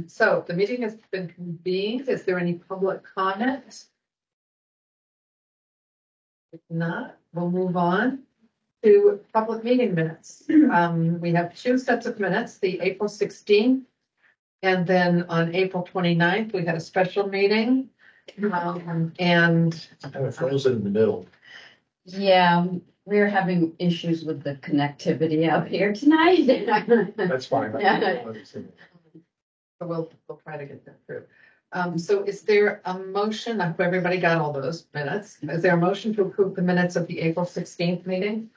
So the meeting has been convened. Is there any public comment? If not, we'll move on to public meeting minutes. We have two sets of minutes, the April 16th, and then on April 29th, we had a special meeting. And I was frozen in the middle. Yeah, we're having issues with the connectivity out here tonight. That's fine. so we'll try to get that through. So is there a motion? I hope everybody got all those minutes. Is there a motion to approve the minutes of the April 16th meeting?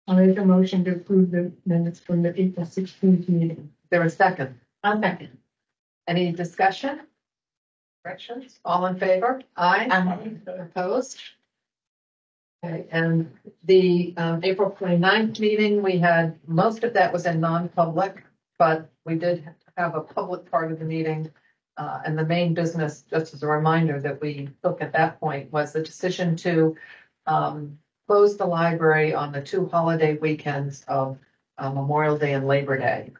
I'll make a motion to approve the minutes from the April 16th meeting. Is there a second? I'll second. Any discussion? Corrections? All in favor? Aye. Opposed? Okay, and the April 29th meeting, we had, most of that was in non-public, but we did have a public part of the meeting. And the main business, just as a reminder that we took at that point, was the decision to close the library on the two holiday weekends of Memorial Day and Labor Day.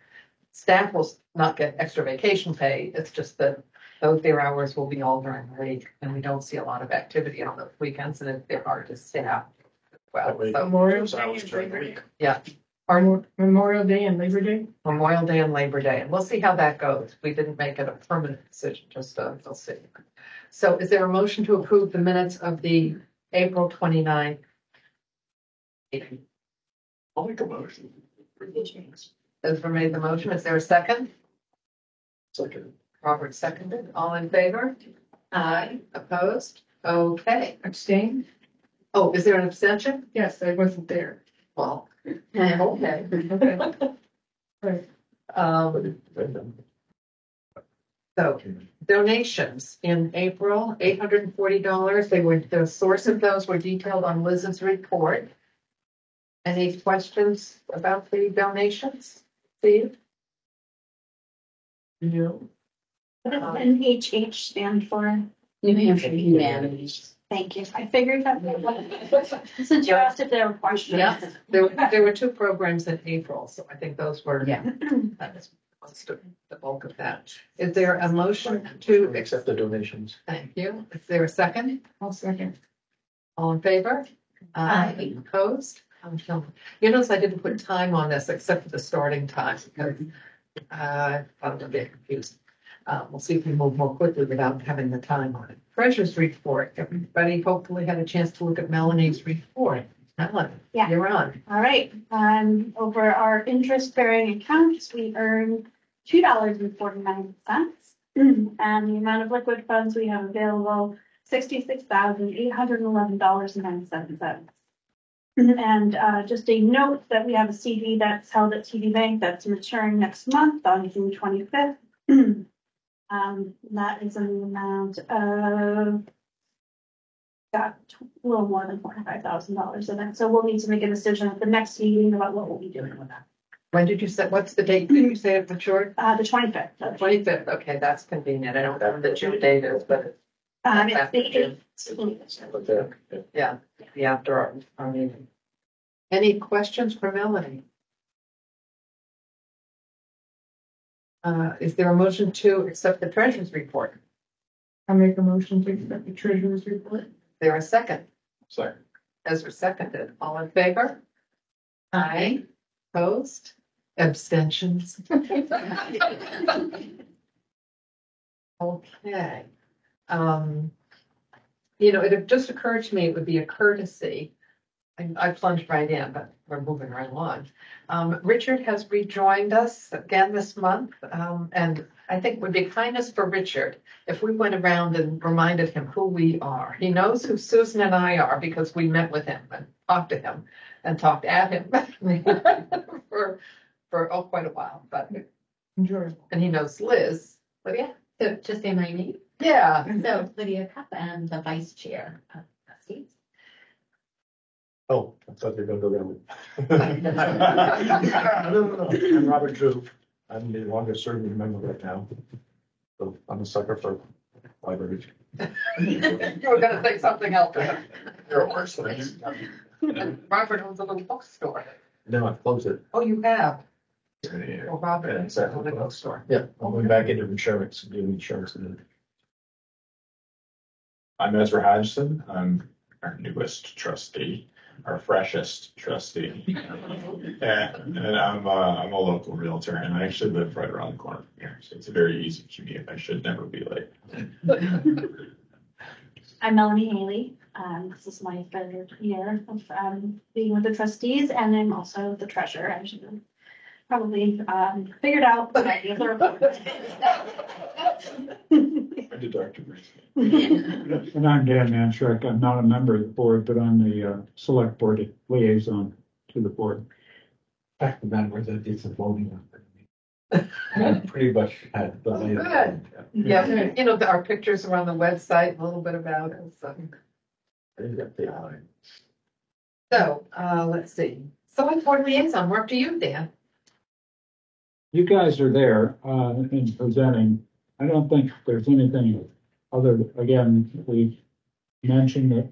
Staff will not get extra vacation pay. It's just that their hours will be all during the week, and we don't see a lot of activity on those weekends, and they're hard to staff. Well, so, Memorial Day and Labor Day. yeah. Memorial Day and Labor Day. Memorial Day and Labor Day, and we'll see how that goes. We didn't make it a permanent decision, just we'll see. So is there a motion to approve the minutes of the April 29th? I'll make a motion. Ezra made the motion. Is there a second? Second. Robert seconded. All in favor? Aye. Opposed? Okay. Abstain? Oh, is there an abstention? Yes, I wasn't there. Well, okay. Okay. Right. So donations in April, $840. The source of those were detailed on Liz's report. Any questions about the donations, Steve? No. What does NHH stand for? New Hampshire Humanities. Thank you. I figured that. Since you asked if there were questions. Yeah, there were two programs in April, so I think those were, Yeah. that's the bulk of that. Is there a motion to Accept the donations. Thank you. Is there a second? I'll second. All in favor? Aye. Opposed? You notice I didn't put time on this except for the starting time because I thought it would be confusing. We'll see if we move more quickly without having the time on it. Treasurer's report. Everybody hopefully had a chance to look at Melanie's report. Melanie, Yeah. you're on. All right. Over our interest-bearing accounts, we earned $2.49. And the amount of liquid funds we have available, $66,811.97. And just a note that we have a CD that's held at TD Bank that's maturing next month on June 25th. That is an amount of got a little more than $45,000 in it. So we'll need to make a decision at the next meeting about what we'll be doing with that. When did you say, what's the date? Did you say it matured? The 25th. 25th. Okay, that's convenient. I don't know what the June date is, but It's the 8th. Okay. yeah, the after our meeting. Any questions for Melanie? Is there a motion to accept the treasurer's report? I'll make a motion to accept the treasurer's report. Is there a second? Sorry. Ezra seconded. All in favor? Aye. Opposed? Abstentions? Okay. It had just occurred to me it would be a courtesy. I plunged right in, but we're moving right along. Richard has rejoined us again this month, and I think it would be kindness for Richard if we went around and reminded him who we are. He knows who Susan and I are because we met with him and talked to him and talked at him for quite a while. But Enjoyable. and he knows Liz. Lydia? So just say my name. Yeah. So Lydia Cup, and the vice chair of trustees. Oh, I thought you were going to go down. No. I'm Robert Drew. I'm the longest serving member right now. So I'm a sucker for libraries. You were going to say something else. You're worse than Robert owns a little bookstore. No, I've closed it. Oh, you have? Well, Robert, Yeah, exactly. on the bookstore. Yeah, I'm going back into insurance, doing insurance. I'm Ezra Hodgson. I'm our newest trustee, our freshest trustee. And I'm a local realtor and I actually live right around the corner from here. So it's a very easy commute. I should never be late. I'm Melanie Haley. This is my third year of being with the trustees, and I'm also the treasurer. I should have probably figured out, but I have the report. I did Dr. Bruce. And I'm Dan Manshek. I'm not a member of the board, but I'm the select board liaison to the board. Fact of the matter is that it's a voting. Pretty much had. Good. Yeah, you know, our pictures are on the website, a little bit about it, so. So, let's see. Select board liaison, work to you, Dan. You guys are there in presenting. I don't think there's anything other, again, we mentioned that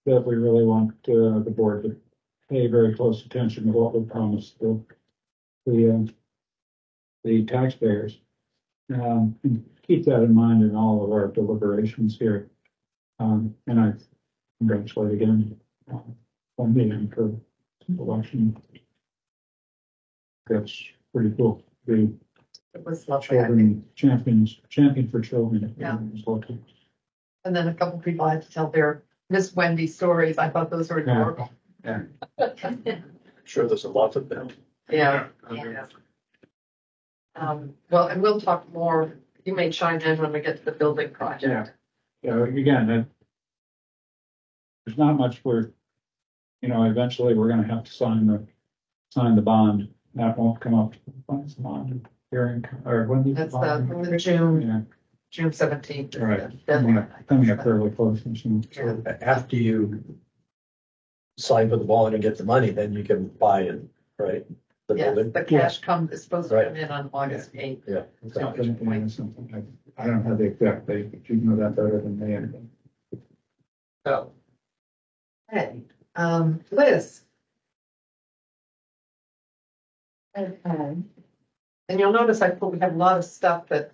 we really want the board to pay very close attention to what we promised the taxpayers. And keep that in mind in all of our deliberations here. And I congratulate again on meeting for election. That's pretty cool. The It was lovely, I think. children champion for children. Yeah. Was lucky. And then a couple people had to tell their Miss Wendy stories. I thought those were adorable. Yeah. Sure, there's a lot of them. Yeah. Well, and we'll talk more. You may chime in when we get to the building project. Yeah, again, there's not much eventually we're gonna have to sign the bond. That won't come up to the finance bond hearing, or when is the That's bond? the June, Yeah, June 17th. right. Deadline. Coming up fairly close. And Yeah. After you sign for the bond and get the money, then you can buy it, right? The Yes, building. the cash is supposed to Right. come in on August 8th. Yeah. I don't have the exact date, but you know that better than me. So. Hey, Liz. Okay. And you'll notice we have a lot of stuff that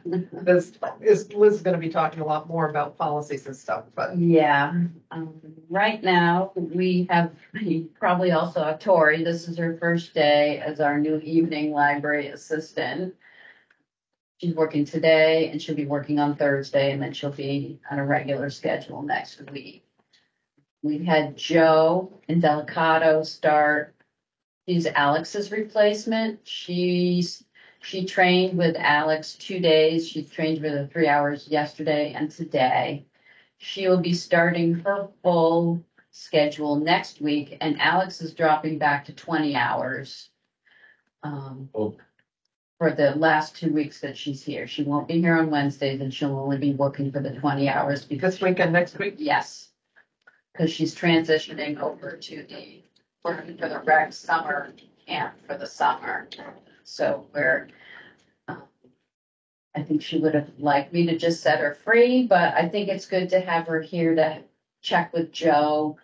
Liz is gonna be talking a lot more about policies and stuff, but Yeah, right now, you probably also saw Tori. This is her first day as our new evening library assistant. She's working today and she'll be working on Thursday and then she'll be on a regular schedule next week. We had Joe and Delicato start. She's Alex's replacement. She trained with Alex 2 days. She trained with her 3 hours yesterday and today. She will be starting her full schedule next week, and Alex is dropping back to 20 hours for the last 2 weeks that she's here. She won't be here on Wednesdays, and she'll only be working for the 20 hours this weekend, next week. yes, because she's transitioning over to working for the rec summer camp for the summer. So I think she would have liked me to just set her free, but I think it's good to have her here to check with Joe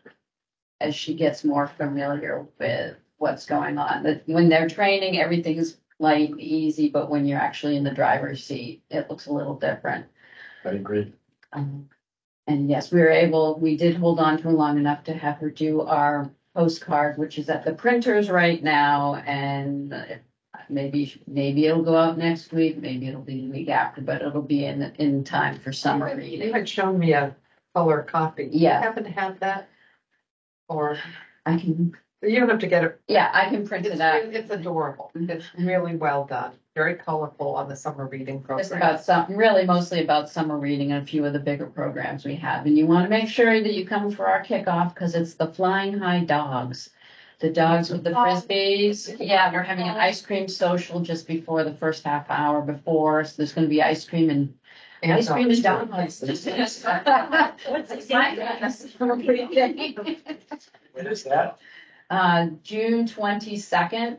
as she gets more familiar with what's going on. That when they're training, everything is light and easy, but when you're actually in the driver's seat, it looks a little different. I agree. And yes, we did hold on to her long enough to have her do our postcard, which is at the printers right now, and maybe it'll go out next week, maybe it'll be the week after, but it'll be in time for summer You reading. had shown me a color copy. Do you Yeah. happen to have that? Or I can, you don't have to get it. yeah, I can print it out. It's adorable. It's really well done. Very colorful on the summer reading It's program. about mostly about summer reading and a few of the bigger programs we have. And you want to make sure that you come for our kickoff because it's the Flying High Dogs. The dogs with the frisbees. Yeah, we're having an ice cream social just before the first half hour before. So there's going to be ice cream and And dogs. When is that? June 22nd.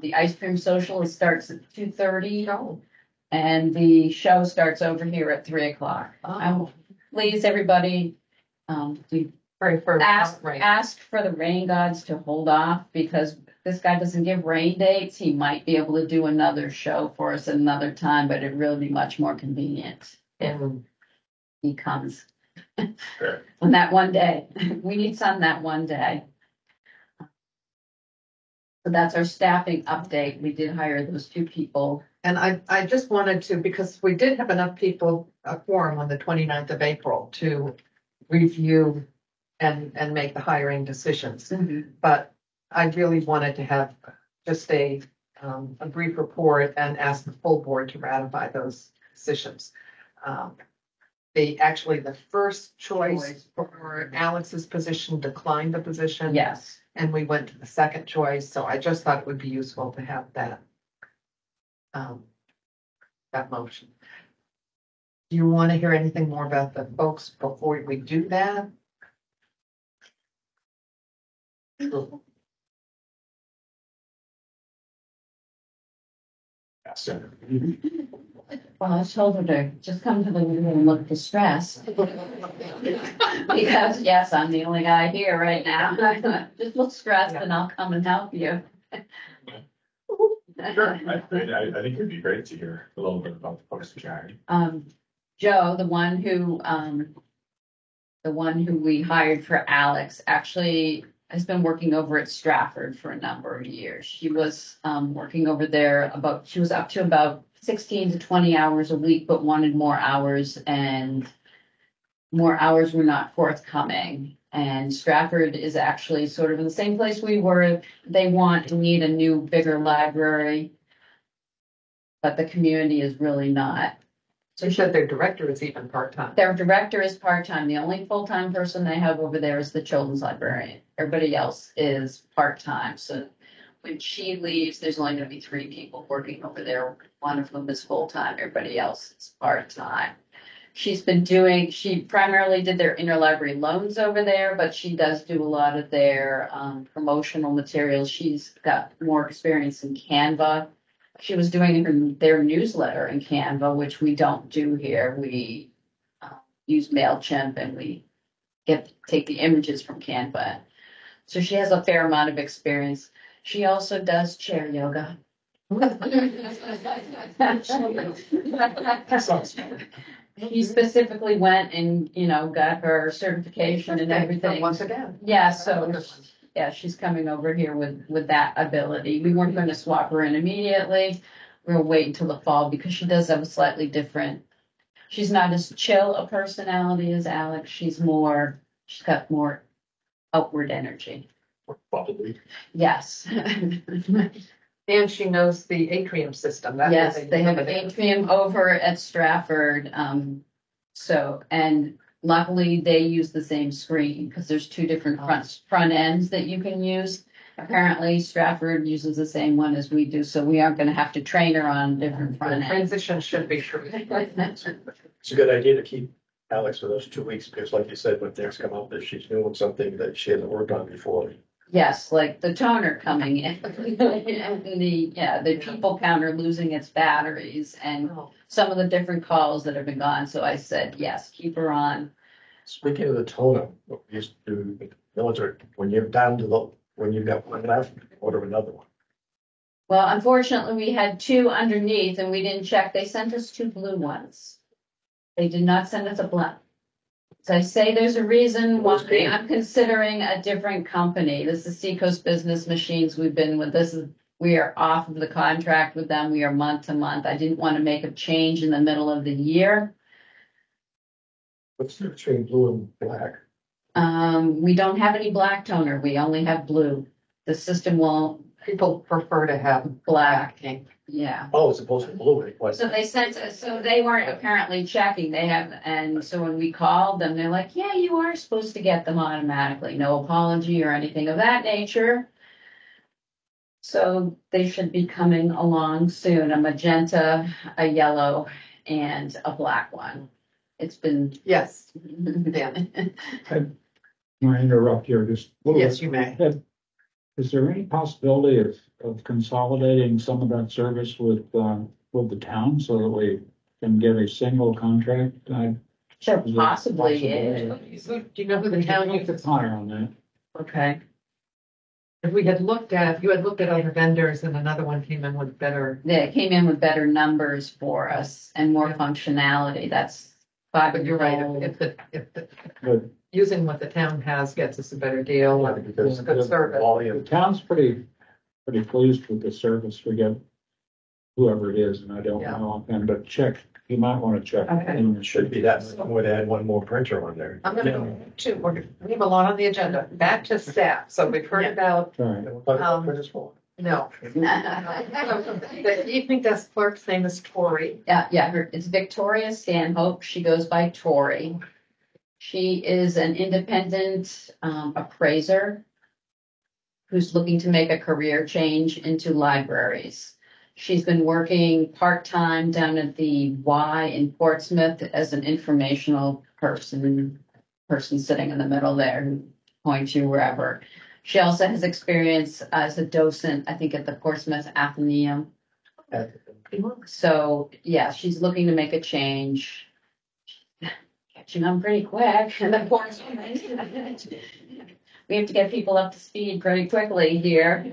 The ice cream social starts at 2:30 Oh, and the show starts over here at 3:00. oh, Please, everybody, we very first. ask Right. for the rain gods to hold off because this guy doesn't give rain dates, he might be able to do another show for us at another time, but it'd really be much more convenient if he comes Sure. on that one day. We need sun that one day. So that's our staffing update. We did hire those 2 people. And I just wanted to, because we did have enough people, a quorum on the 29th of April to review and make the hiring decisions. But I really wanted to have just a brief report and ask the full board to ratify those decisions. The first choice for Alex's position declined the position. Yes. And we went to the second choice, so I just thought it would be useful to have that that motion. Do you want to hear anything more about the folks before we do that? So, Well, I told her to just come to the meeting and look distressed. Because yes, I'm the only guy here right now. Just look stressed and I'll come and help you. sure. I think it'd be great to hear a little bit about the post charity. Joe, the one who we hired for Alex, actually has been working over at Stratford for a number of years. She was working over there she was up to about 16 to 20 hours a week, but wanted more hours, and more hours were not forthcoming. And Stratford is actually sort of in the same place we were. They want to need a new, bigger library, but the community is really not. So you said their director is even part-time. Their director is part-time. The only full-time person they have over there is the children's librarian. Everybody else is part-time. So when she leaves, there's only going to be 3 people working over there. One of them is full-time. Everybody else is part-time. She primarily did their interlibrary loans over there, but she does do a lot of their promotional materials. She's got more experience in Canva. She was doing their newsletter in Canva, which we don't do here. We use MailChimp and we take the images from Canva. So she has a fair amount of experience. She also does chair yoga. She specifically went and, got her certification and everything. Once again. Yeah, so yeah, she's coming over here with that ability. We weren't going to swap her in immediately. We'll wait until the fall because she does have a slightly different. She's not as chill a personality as Alex. She's got more outward energy. Probably. Yes. And she knows the atrium system. That's Yes, what they have an do. atrium over at Stratford. And luckily they use the same screen because there's 2 different front ends that you can use. Apparently Stratford uses the same one as we do, so we aren't going to have to train her on different front The ends. transition should be true. It's a good idea to keep Alex for those 2 weeks, because like you said, when things come up, that she's doing something that she hasn't worked on before. Yes, like the toner coming in, and the people counter losing its batteries, and some of the different calls that have been gone. So I said, yes, keep her on. Speaking of the toner, what we used to do in the military, when you've got one left, order another one. Well, unfortunately, we had 2 underneath, and we didn't check. They sent us 2 blue ones. They did not send us a black. So I say there's a reason why I'm considering a different company. This is Seacoast Business Machines. We've been with we are off of the contract with them. We are month to month. I didn't want to make a change in the middle of the year. What's the difference between blue and black? We don't have any black toner. We only have blue. The system will. People prefer to have Black. ink. Yeah. Oh, it's supposed to be blue. It was. So they weren't apparently checking. And so when we called them, they're like, yeah, you are supposed to get them automatically. No apology or anything of that nature. So they should be coming along soon. A magenta, a yellow, and a black one. It's been. Yes. Yeah. Can I interrupt here? Just Yes, you may. Is there any possibility of consolidating some of that service with the town so that we can get a single contract? Sure, Is it possibly. possible? Do you know who the town You uses? could hire on that. Okay. If we had looked at, you had looked at other vendors and another one came in with better, They came in with better numbers for us and more functionality. That's five. but you're right, if But using what the town has gets us a better deal. Yeah, because Good service. the volume, town's pretty pleased with the service we get, whoever it is, and I don't Yeah. know offhand, but check, you might want to check. Okay. it should be that, would add one more printer on there. I'm gonna go to, we have a lot on the agenda, back to staff, so we've heard about, Sorry. Printers for? no. The evening desk clerk's name is Tori. It's Victoria Stanhope. She goes by Tori. She is an independent appraiser who's looking to make a career change into libraries. She's been working part-time down at the Y in Portsmouth as an informational person sitting in the middle there who points you wherever. She also has experience as a docent, I think, at the Portsmouth Athenaeum. So, yeah, she's looking to make a change. Catching on pretty quick. And of course, we have to get people up to speed pretty quickly here.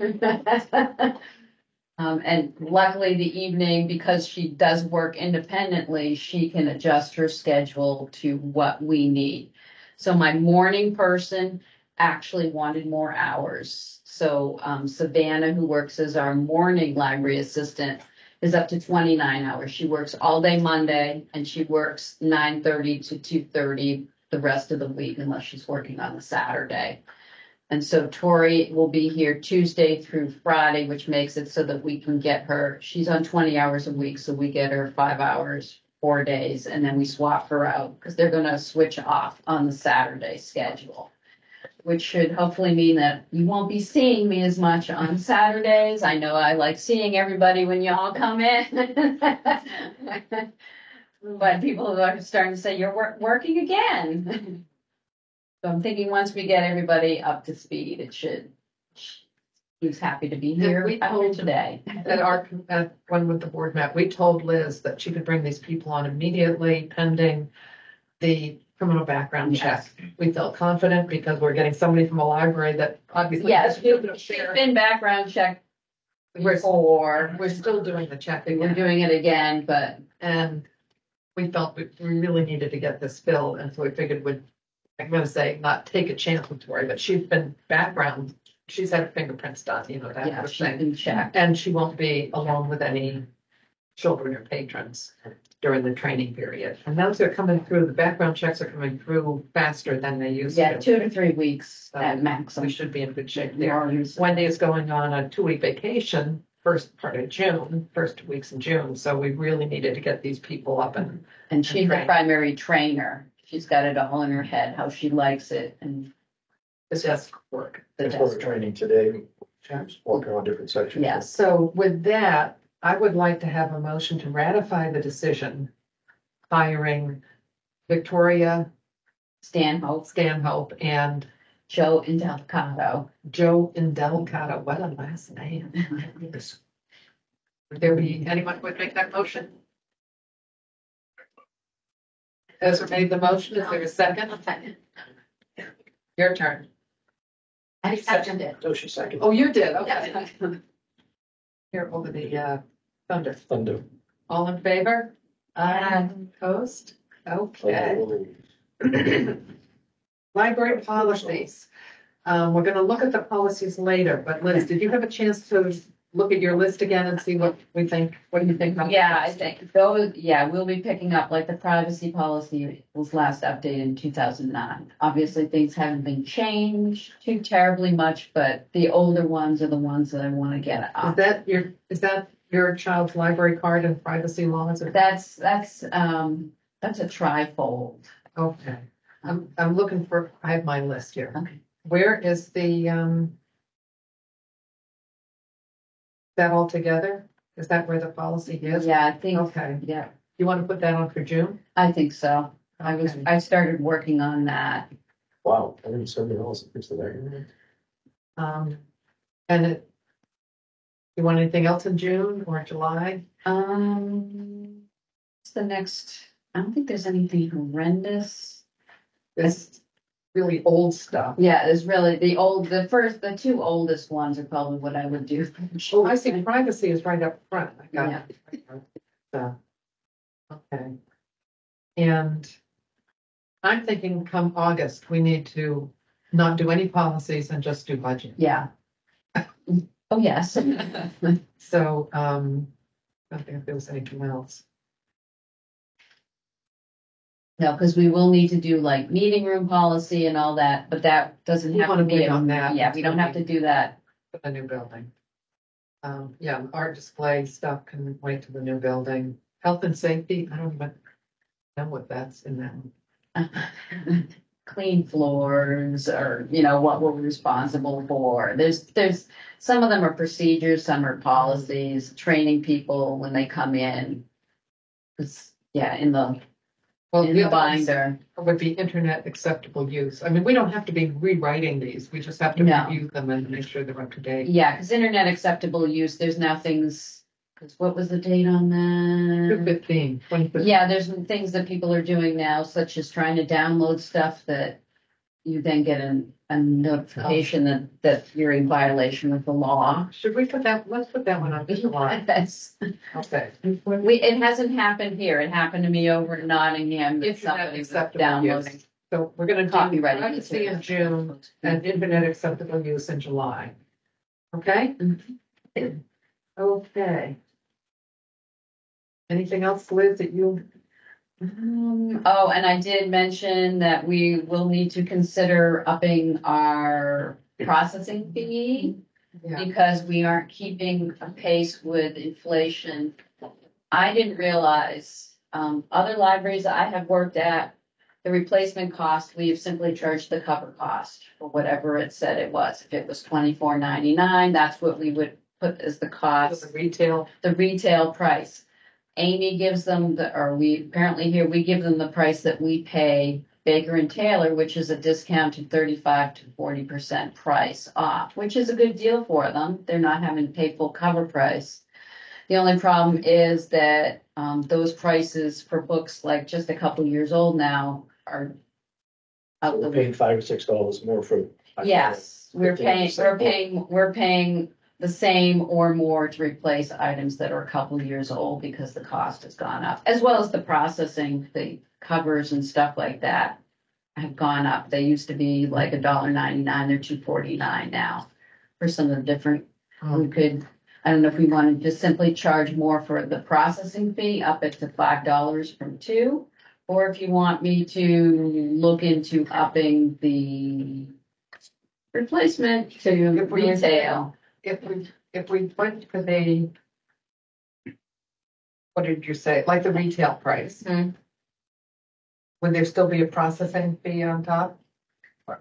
And luckily the evening, because she does work independently, she can adjust her schedule to what we need. So my morning person actually wanted more hours. So Savannah, who works as our morning library assistant, is up to 29 hours. She works all day Monday and she works 9:30 to 2:30 the rest of the week unless she's working on the Saturday. And so Tori will be here Tuesday through Friday, which makes it so that we can get her, she's on 20 hours a week, so we get her 5 hours, 4 days, and then we swap her out because they're going to switch off on the Saturday schedule, which should hopefully mean that you won't be seeing me as much on Saturdays. I know I like seeing everybody when y'all come in. But people are starting to say, you're working again. So I'm thinking once we get everybody up to speed, it should. He's happy to be here We told today. At one with the board met, we told Liz that she could bring these people on immediately pending the criminal background check. We felt confident because we're getting somebody from a library that obviously. Yes, has been she's shared. been background checked We're before. we're still doing the check We're again, doing it again, but and we felt we really needed to get this filled, and so we figured we'd, I'm gonna say, not take a chance with Tori, but she's been background, she's had her fingerprints done, you know, that yeah, kind of she's thing. been checked. And she won't be alone with any children or patrons during the training period. And those are coming through, the background checks are coming through faster than they used Yeah, to. 2 to 3 weeks at We maximum. should be in good shape there. Wendy is going on a 2-week vacation, first part of June, first 2 weeks in June. So we really needed to get these people up and And she's the Right. primary trainer. She's got it all in her head, how she likes it and the desk work. the That's what we're desk. training today, chaps, walking on different sections. Yes. So with that, I would like to have a motion to ratify the decision hiring Victoria Stanhope, Stanhope and Joe Indelcato. Joe Indelcato. What a last name. Would there be anyone who would make that motion? Ezra made the motion. Is there a second? Your turn. I seconded it. So she second. Oh, you did. Okay. Here over the thunder. Thunder. All in favor? Aye. Opposed? Okay. Library policies. We're gonna look at the policies later, but Liz, did you have a chance to look at your list again and see what we think, what do you think? about Yeah, I those? think those, we'll be picking up, like the privacy policy was last updated in 2009. Obviously, things haven't been changed too terribly much, but the older ones are the ones that I want to get Is up. that your child's library card and privacy laws? That's a trifold. Okay, I'm looking for, I have my list here. Okay. Where is the, that all together? Is that where the policy is? Yeah, I think, Okay, yeah, you want to put that on for June? I think so. Okay. I started working on that. Wow, I didn't send me else. Fix the back. And you want anything else in June or July? What's the next? I don't think there's anything horrendous. This, really old stuff. Yeah, it's really the two oldest ones are probably what I would do. Oh, I see privacy is right up front. I got it. So, okay. And I'm thinking come August, we need to not do any policies and just do budget. Yeah. Oh, yes. So, I don't think there was anything else. No, because we will need to do like meeting room policy and all that, but that doesn't We have to wanna be. wait on that Yeah, we don't have to do that. For the new building. Yeah, art display stuff can wait to the new building. Health and safety, I don't even know what that's in that. Clean floors or, what we're responsible for. There's, some of them are procedures, some are policies, training people when they come in. It's, yeah, in the Well, in the the other ones binder. would be internet acceptable use. I mean, we don't have to be rewriting these. We just have to No. review them and make sure they're up to date. Yeah, because internet acceptable use, there's now things, because what was the date on that? 2015. Yeah, there's things that people are doing now, such as trying to download stuff that you then get a notification that you're in violation of the law. Should we put that, let's put that one on July. That's, Okay. it hasn't happened here. It happened to me over in Nottingham. that Internet somebody was acceptable downloading. use. So we're gonna do Copyrighted privacy in material. June and internet acceptable use in July. Okay? Okay. Anything else, Liz, that you? Oh, and I did mention that we will need to consider upping our processing fee Yeah. because we aren't keeping a pace with inflation. I didn't realize, other libraries I have worked at, the replacement cost, we have simply charged the cover cost for whatever it said it was. If it was $24.99, that's what we would put as the cost, Retail. the retail price. Amy gives them we give them the price that we pay Baker and Taylor, which is a discounted 35 to 40% price off, which is a good deal for them. They're not having to pay full cover price. The only problem is that those prices for books like just a couple years old now are out We're the paying $5 or $6 more for. Yes, we're paying 15%. the same or more to replace items that are a couple years old because the cost has gone up, as well as the processing, the covers and stuff like that have gone up. They used to be like $1.99, they're $2.49 now for some of the different, I don't know if we wanted to just simply charge more for the processing fee, up it to $5 from $2, or if you want me to look into upping the replacement to retail. If we went for the, what did you say, like the retail price? Would there still be a processing fee on top?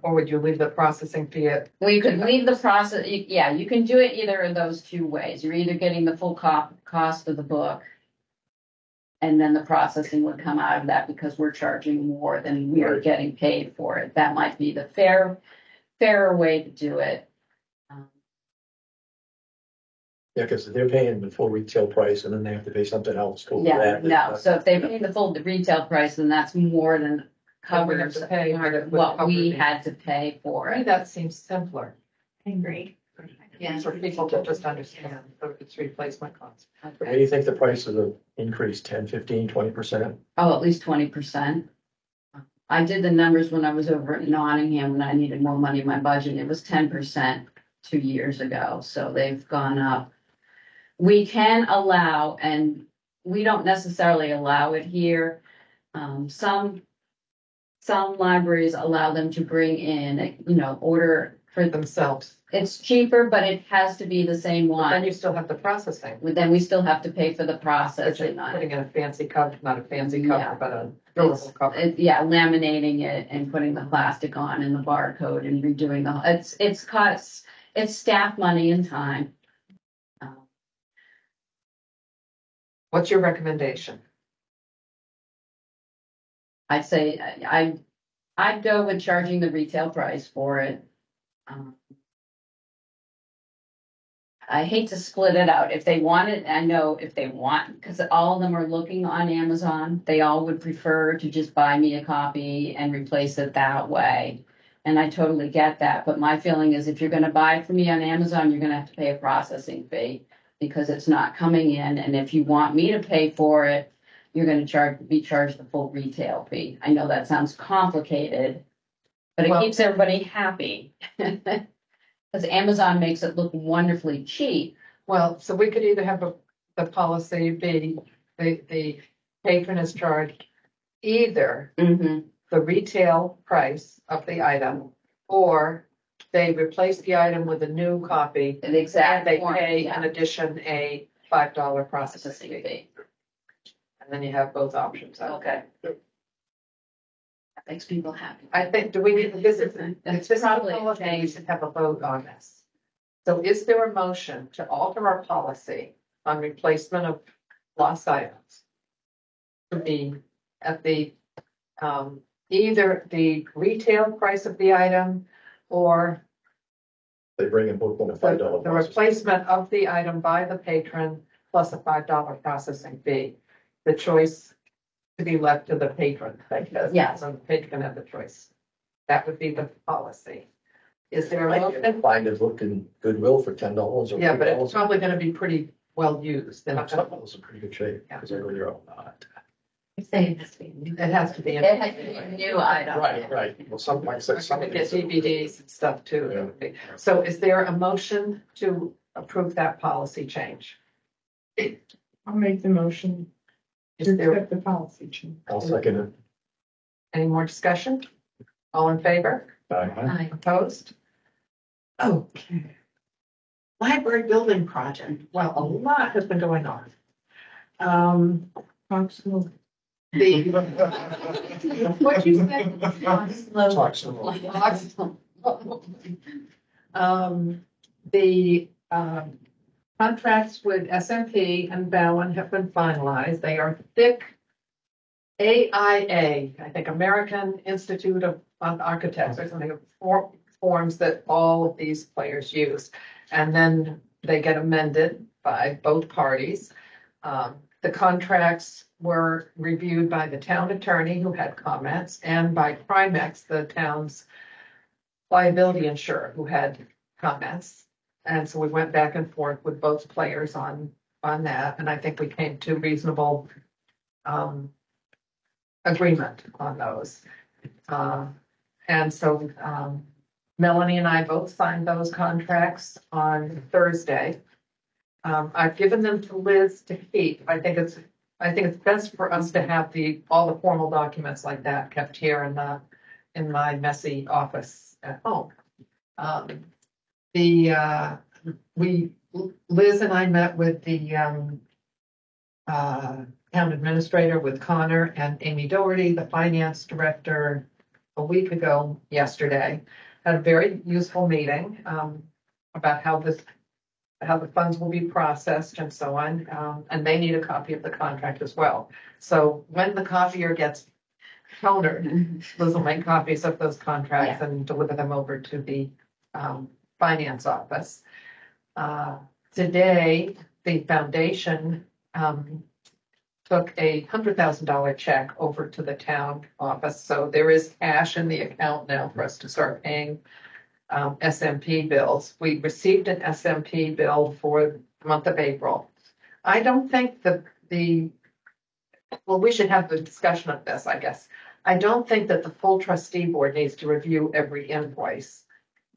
Or would you leave the processing fee at? Well, you could leave the process, yeah, you can do it either of those two ways. You're either getting the full cost of the book, and then the processing would come out of that because we're charging more than we are getting paid for it. That might be the fairer way to do it. Yeah, because they're paying the full retail price and then they have to pay something else. To Yeah, that. no, so if they pay the full retail price, then that's more than covers to pay what we had to pay for To me, it. that seems simpler. I agree. For people to just understand, so it's replacement cost. What do you think the prices have increased, 10, 15, 20%? Oh, at least 20%. I did the numbers when I was over at Nottingham when I needed more money in my budget. It was 10% 2 years ago, so they've gone up. We can allow, and we don't necessarily allow it here. Some libraries allow them to bring in, order for them. Themselves. It's cheaper, but it has to be the same Then one. you still have the processing. Then we still have to pay for the It's processing on it. putting in a fancy cover, not a fancy Yeah. cover, but a durable cover. Yeah, laminating it and putting the plastic on and the barcode and redoing it's staff money and time. What's your recommendation? I'd say I'd go with charging the retail price for it. I hate to split it out. If they want it, I know if they want, because all of them are looking on Amazon, they all would prefer to just buy me a copy and replace it that way. And I totally get that, but my feeling is if you're gonna buy it from me on Amazon, you're gonna have to pay a processing fee because it's not coming in, and if you want me to pay for it, you're gonna be charged the full retail fee. I know that sounds complicated, but it Well- keeps everybody happy. Because Amazon makes it look wonderfully cheap. Well, so we could either have the policy be, the patron is charged either the retail price of the item, or they replace the item with a new copy, The exact and they form, pay yeah, in addition a $5 processing processing fee. fee. And then you have both options. Okay. That makes people happy. I think, do we need, this is, That's this is probably a a policy, we change. should have a vote on this. So is there a motion to alter our policy on replacement of lost items? To be at the, either the retail price of the item or They bring in both in a $5. the replacement of the item by the patron plus a $5 processing fee. The choice to be left to the patron, because Yes. the patron have the choice. That would be the policy. Is there a Might motion? find it looking Goodwill for $10 or Yeah, but it's $3. probably gonna be pretty well used. They're not Some of gonna- those are pretty good shape, Yeah. because they're really all not. It has to be new. It has to be. It has to be a new item. Right. Well, some, like I said, some We of get these. DVDs and stuff too. So is there a motion to approve that policy change? I'll make the motion Is to there accept the policy change. I'll second it. any more discussion? All in favor? Aye. Opposed? Okay. Library building project. Well, a lot has been going on. Talk slow. The, what you said? Talk slow. The contracts with SMP and Bowen have been finalized. They are thick AIA, I think American Institute of Architects, or something, forms that all of these players use. And then they get amended by both parties. The contracts were reviewed by the town attorney who had comments and by Primex, the town's liability insurer, who had comments. And so we went back and forth with both players on that, and I think we came to reasonable agreement on those. And so Melanie and I both signed those contracts on Thursday. I've given them to Liz to keep. I think it's best for us to have all the formal documents like that kept here in my messy office at home. Liz and I met with the town administrator, with Connor and Amy Doherty, the finance director, a week ago yesterday. Had a very useful meeting about how the funds will be processed and so on. And they need a copy of the contract as well. So when the copier gets tonered, Liz will make copies of those contracts and deliver them over to the finance office. Today, the foundation took a $100,000 check over to the town office. So there is cash in the account now for us to start paying SMP bills. We received an SMP bill for the month of April. I don't think well, we should have the discussion of this, I guess. I don't think that the full trustee board needs to review every invoice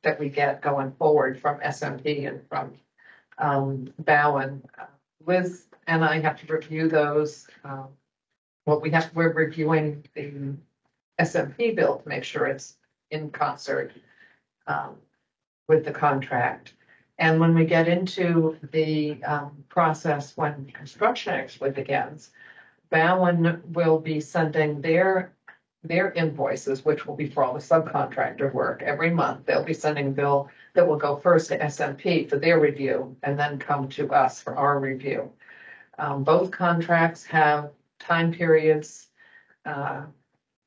that we get going forward from SMP and from Bowen. Liz and I have to review those. We're reviewing the SMP bill to make sure it's in concert with the contract. And when we get into the process when construction actually begins, Bowen will be sending their invoices, which will be for all the subcontractor work every month. They'll be sending a bill that will go first to SMP for their review and then come to us for our review. Both contracts have time periods.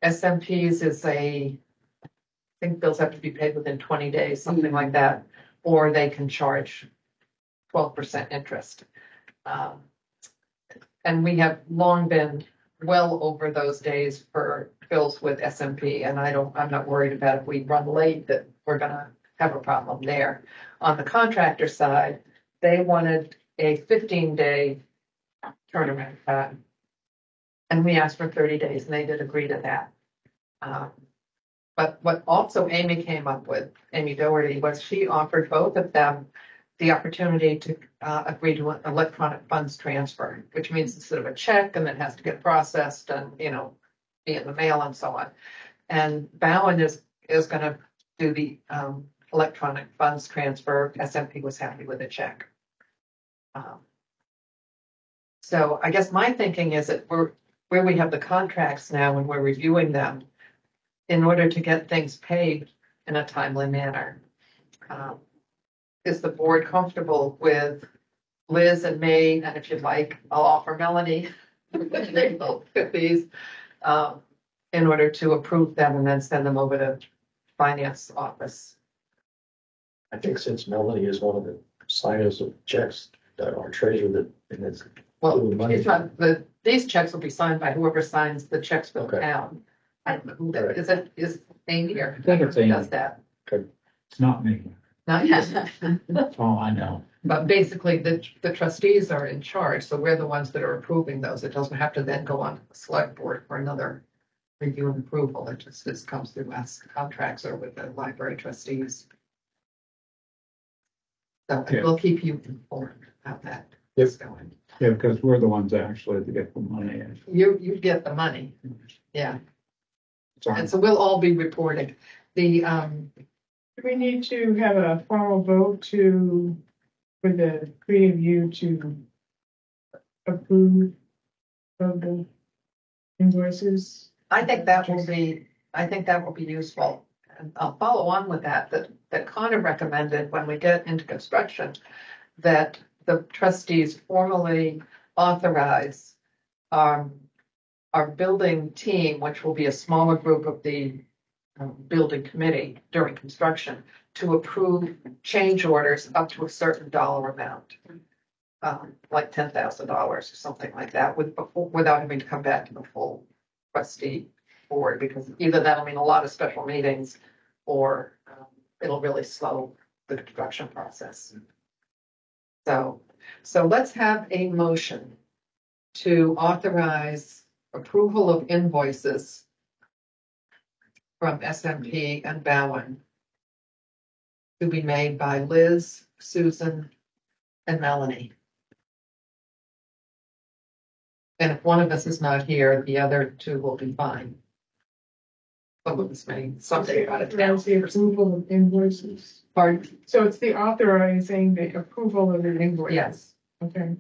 SMP's is I think bills have to be paid within 20 days, something like that, or they can charge 12% interest. And we have long been well over those days for bills with SMP, and I'm not worried about if we run late that we're gonna have a problem there. On the contractor side, they wanted a 15-day turnaround time. And we asked for 30 days, and they did agree to that. But what also Amy came up with, Amy Doherty, was she offered both of them the opportunity to agree to an electronic funds transfer, which means instead of a check and it has to get processed and, you know, be in the mail and so on. And Bowen is going to do the electronic funds transfer. SMP was happy with a check. So I guess my thinking is that where we have the contracts now and we're reviewing them in order to get things paid in a timely manner. Is the board comfortable with Liz and me? And if you'd like, I'll offer Melanie they both fit these in order to approve them and then send them over to finance office. I think since Melanie is one of the signers of checks that are treasurer that, and it's. Well, money. it's not, these checks will be signed by whoever signs the checks for the Okay. town. I don't know who that Right. is Amy or I think it's who Amy. does that? It's not me. Not you. That's all I know. But basically, the trustees are in charge, so we're the ones that are approving those. It doesn't have to then go on to the select board for another review and approval. It just comes through us. Contracts are with the library trustees. So Yeah. we'll keep you informed how that Yep. is going. Yeah, because we're the ones actually to get the money in. You get the money, yeah. So And so we'll all be reporting. The, Do we need to have a formal vote for the three of you to approve of the invoices? I think that will be useful. And I'll follow on with that Connor recommended when we get into construction, that the trustees formally authorize our building team, which will be a smaller group of the building committee during construction, to approve change orders up to a certain dollar amount. Like $10,000 or something like that, without having to come back to the full trustee board, because either that'll mean a lot of special meetings or it'll really slow the construction process. So let's have a motion to authorize approval of invoices from SMP and Bowen to be made by Liz, Susan, and Melanie. And if one of us is not here, the other two will be fine. Some of us may, something about it. Authorize the approval of invoices. Pardon? So it's the authorizing the approval of the invoice. Yes. Okay.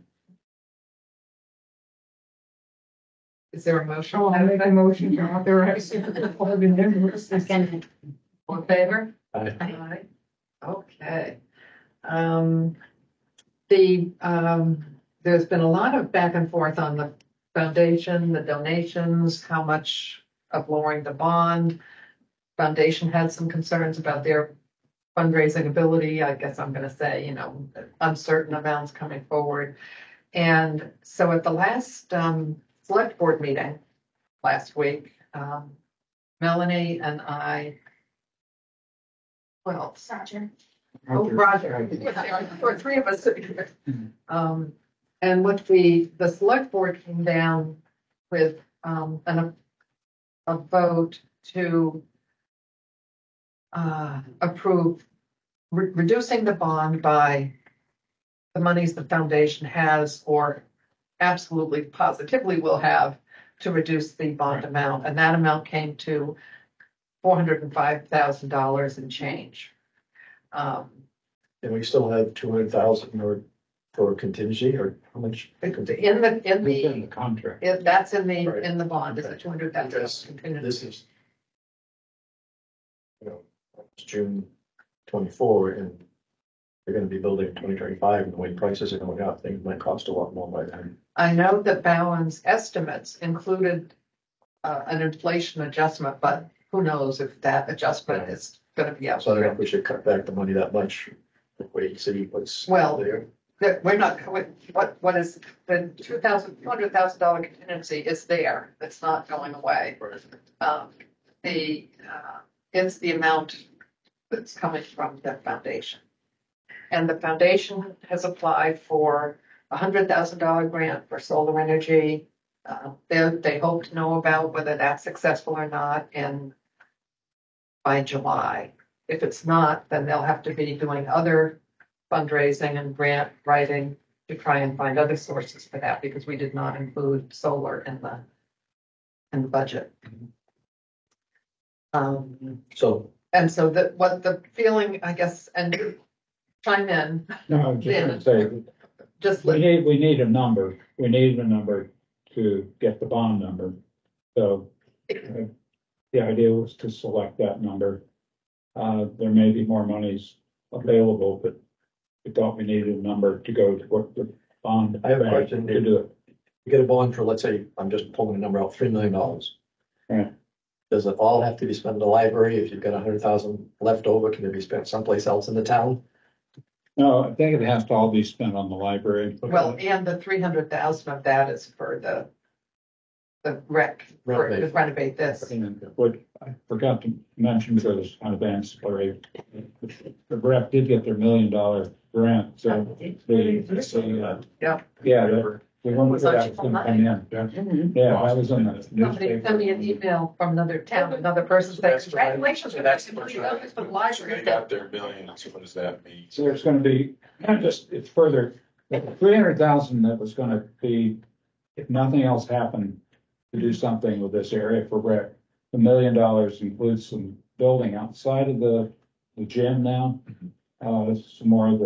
Is there a motion? Oh, I'll make a motion to authorize all the invoices. All in favor? Aye. Aye. Okay. There's been a lot of back and forth on the foundation, the donations, how much of lowering the bond. Foundation had some concerns about their fundraising ability. I guess I'm gonna say, uncertain amounts coming forward. And so at the last select board meeting last week, Melanie and I, well, Roger. oh, Roger, there were three of us sitting here. And what the select board came down with a vote to approve reducing the bond by the monies the foundation has or absolutely positively will have to reduce the bond amount. And that amount came to $405,000 and change. And we still have 200,000 or for contingency, or how much? In within the the contract. that's in Right. the bond, is it Because $200,000? this is, it's June 24, and they're gonna be building 2025, and the way prices are going up, things might cost a lot more by then. I know that Bowen's estimates included an inflation adjustment, but who knows if that adjustment is gonna be out So I don't know if there. we should cut back the money that much, the way city puts Well, there. we're not, what is the $200,000 contingency is there. It's not going away. It's the amount that's coming from the foundation. And the foundation has applied for $100,000 grant for solar energy. They hope to know about whether that's successful or not by July. If it's not, then they'll have to be doing other fundraising and grant writing to try and find other sources for that, because we did not include solar in the budget. So And so what the feeling, I guess, and chime in, No, I'm just gonna say, just we need a number. We need a number to get the bond number. So the idea was to select that number. There may be more monies available, but we thought we needed a number to go to what the bond. I have a question. To do it. you get a bond for, let's say, I'm just pulling a number out, $3 million. Right. Does it all have to be spent in the library? If you've got 100,000 left over, can it be spent someplace else in the town? No, I think it has to all be spent on the library. well, and the 300,000 of that is for the rec, for to renovate this. And what I forgot to mention, because it's kind of ancillary, the rep did get their $1 million grant, so we wondered if that was gonna come in. Yeah, that was in the Somebody sent me an newspaper. email from another town, another person saying, congratulations. So that's the for question. the So library. they got their millions, what does that mean? So there's gonna be, kind of just, it's further, the 300,000 that was gonna be, if nothing else happened, to do something with this area for rec. The $1 million includes some building outside of the gym now. Some more of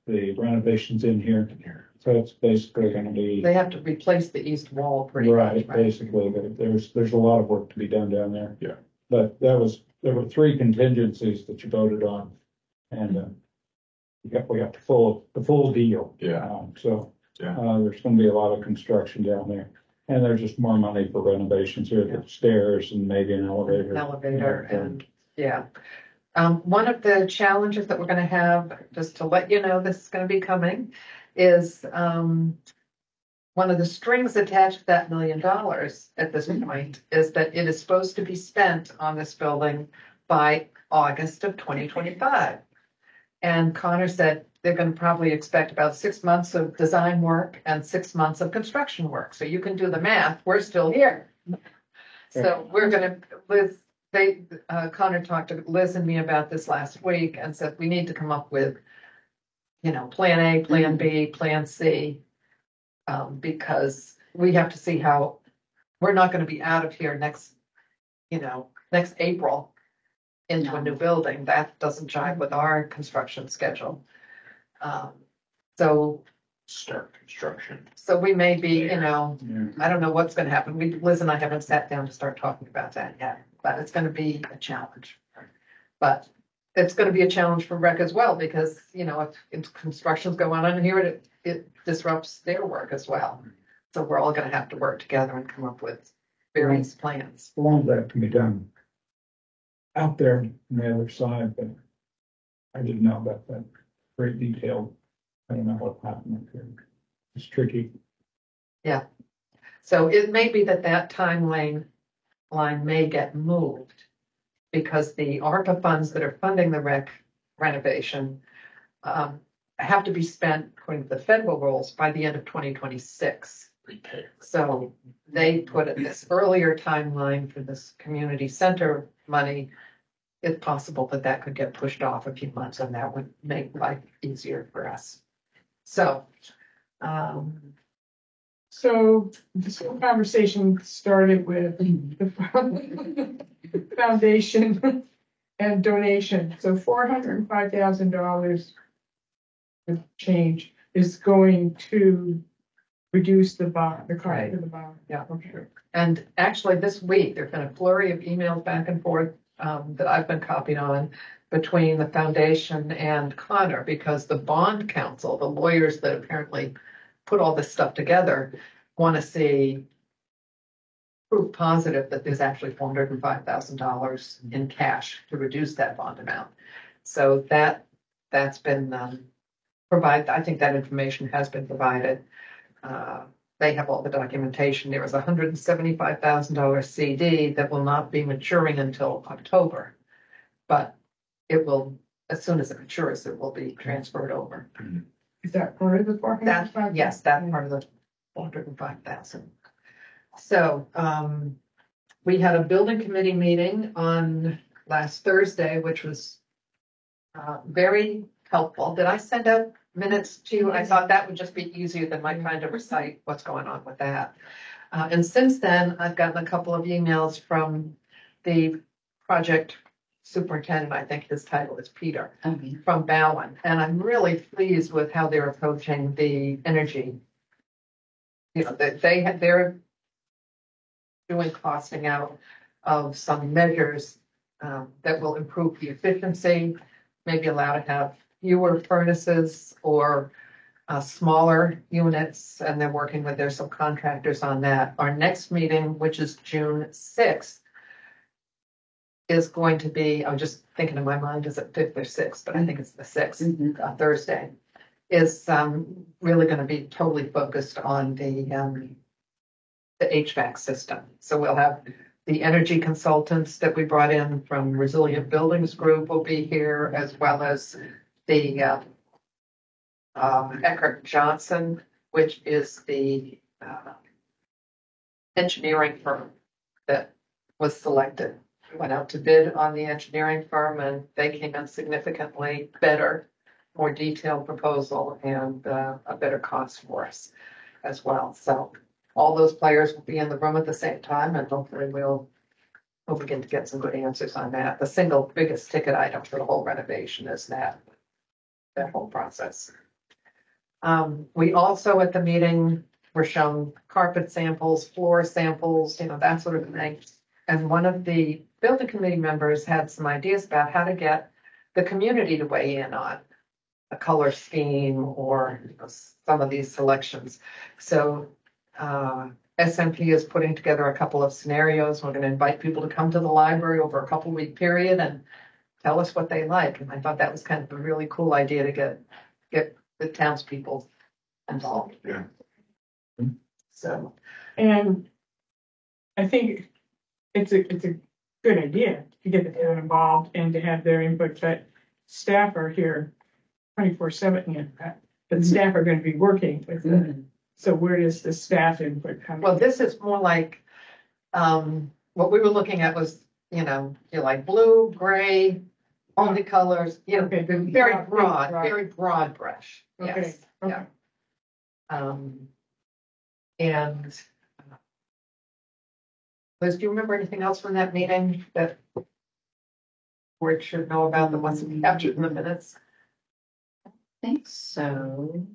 the renovations in here. So it's basically gonna be, They have to replace the east wall pretty much, right, right? basically, there's a lot of work to be done down there. Yeah. But there were 3 contingencies that you voted on, and we got the full deal. Yeah. So Yeah. there's gonna be a lot of construction down there, and there's just more money for renovations here, the stairs and maybe an elevator. An elevator and, yeah. One of the challenges that we're gonna have, just to let you know, this is gonna be coming, is one of the strings attached to that $1 million at this point is that it is supposed to be spent on this building by August of 2025. And Connor said they're gonna probably expect about 6 months of design work and 6 months of construction work. So you can do the math, we're still here. So we're gonna, Connor talked to Liz and me about this last week and said, we need to come up with, plan A, plan B, plan C. Because we have to see how, we're not gonna be out of here next April into a new building. That doesn't jive with our construction schedule. So Start construction. we may be, Yeah. I don't know what's gonna happen. Liz and I haven't sat down to start talking about that yet, but it's gonna be a challenge. But it's gonna be a challenge for rec as well, because, if construction's going on here, it disrupts their work as well. So we're all gonna have to work together and come up with various plans. A lot of that can be done out there on the other side, but I didn't know about that great detail. I don't know what happened up here. It's tricky. So it may be that timeline may get moved, because the ARPA funds that are funding the rec renovation have to be spent according to the federal rules by the end of 2026. Repair. So they put in this earlier timeline for this community center money. It's possible that could get pushed off a few months, and that would make life easier for us. So, So this whole conversation started with the foundation and donation. So $405,000 change is going to reduce the bond, the cost of the bond. Yeah. Okay. and actually this week, there's been a flurry of emails back and forth that I've been copied on between the foundation and Connor, because the bond counsel, the lawyers that apparently put all this stuff together, want to see proof positive that there's actually $405,000 in cash to reduce that bond amount. So that's been provide, I think that information has been provided. They have all the documentation. There was a $175,000 CD that will not be maturing until October. But it will, as soon as it matures, it will be transferred over. Is that part of the That, yes, that part of the 405,000. So, we had a building committee meeting on last Thursday, which was very helpful. Did I send out minutes to you? I thought that would just be easier than my trying to recite what's going on with that. And since then, I've gotten a couple of emails from the project superintendent. I think his title is Peter, from Bowen. And I'm really pleased with how they're approaching the energy. You know, they're doing costing out of some measures that will improve the efficiency, maybe allow to have fewer furnaces or smaller units, and they're working with their subcontractors on that. Our next meeting, which is June 6th, is going to be, I'm just thinking in my mind, is it 5th or 6th, but I think it's the 6th, Thursday, is really going to be totally focused on the HVAC system. So we'll have the energy consultants that we brought in from Resilient Buildings Group will be here, as well as the Eckert Johnson, which is the engineering firm that was selected. We went out to bid on the engineering firm, and they came in significantly better, more detailed proposal, and a better cost for us as well. So all those players will be in the room at the same time, and hopefully we'll begin to get some good answers on that. The single biggest ticket item for the whole renovation is that whole process. We also at the meeting were shown carpet samples, floor samples, you know, that sort of thing. And one of the building committee members had some ideas about how to get the community to weigh in on a color scheme or, you know, some of these selections. So SMP is putting together a couple of scenarios. We're going to invite people to come to the library over a couple week period and tell us what they like. And I thought that was kind of a really cool idea to get the townspeople involved. Yeah. So, And I think it's a good idea to get the town involved and to have their input, but staff are here 24/7, but staff are going to be working with it. So where does the staff input come? well, this is more like, what we were looking at was, you know, you're like blue, gray, only colors, you know, Okay. very broad brush. Okay. Yes. Okay. Yeah. And Liz, do you remember anything else from that meeting that we should know about that wasn't captured in the minutes? I think so.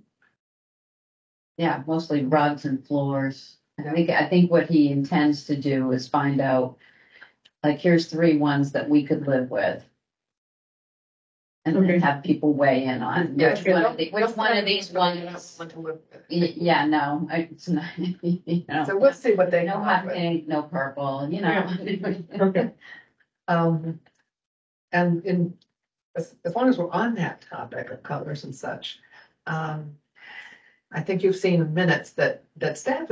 Yeah, mostly rugs and floors. I think what he intends to do is find out, like, here's 3 ones that we could live with. And Okay. then have people weigh in on which one of these ones. Yeah, no, it's not, you know. So we'll see what they No come hot up with. pink, no purple, you know. Okay. And as long as we're on that topic of colors and such, I think you've seen in minutes that staff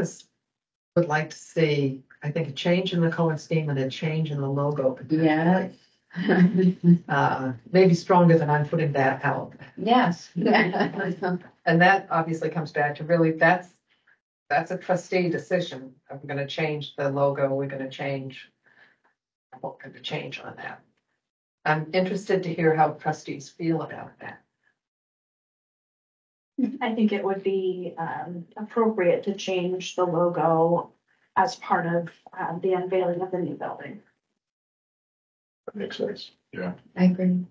would like to see, I think, a change in the color scheme and a change in the logo. Yeah. Maybe stronger than I'm putting that out. Yes. And that obviously comes back to really, that's a trustee decision. Are we going to change the logo? We're going to change, what could we change on that? I'm interested to hear how trustees feel about that. I think it would be appropriate to change the logo as part of the unveiling of the new building. That makes sense. Yeah, I agree.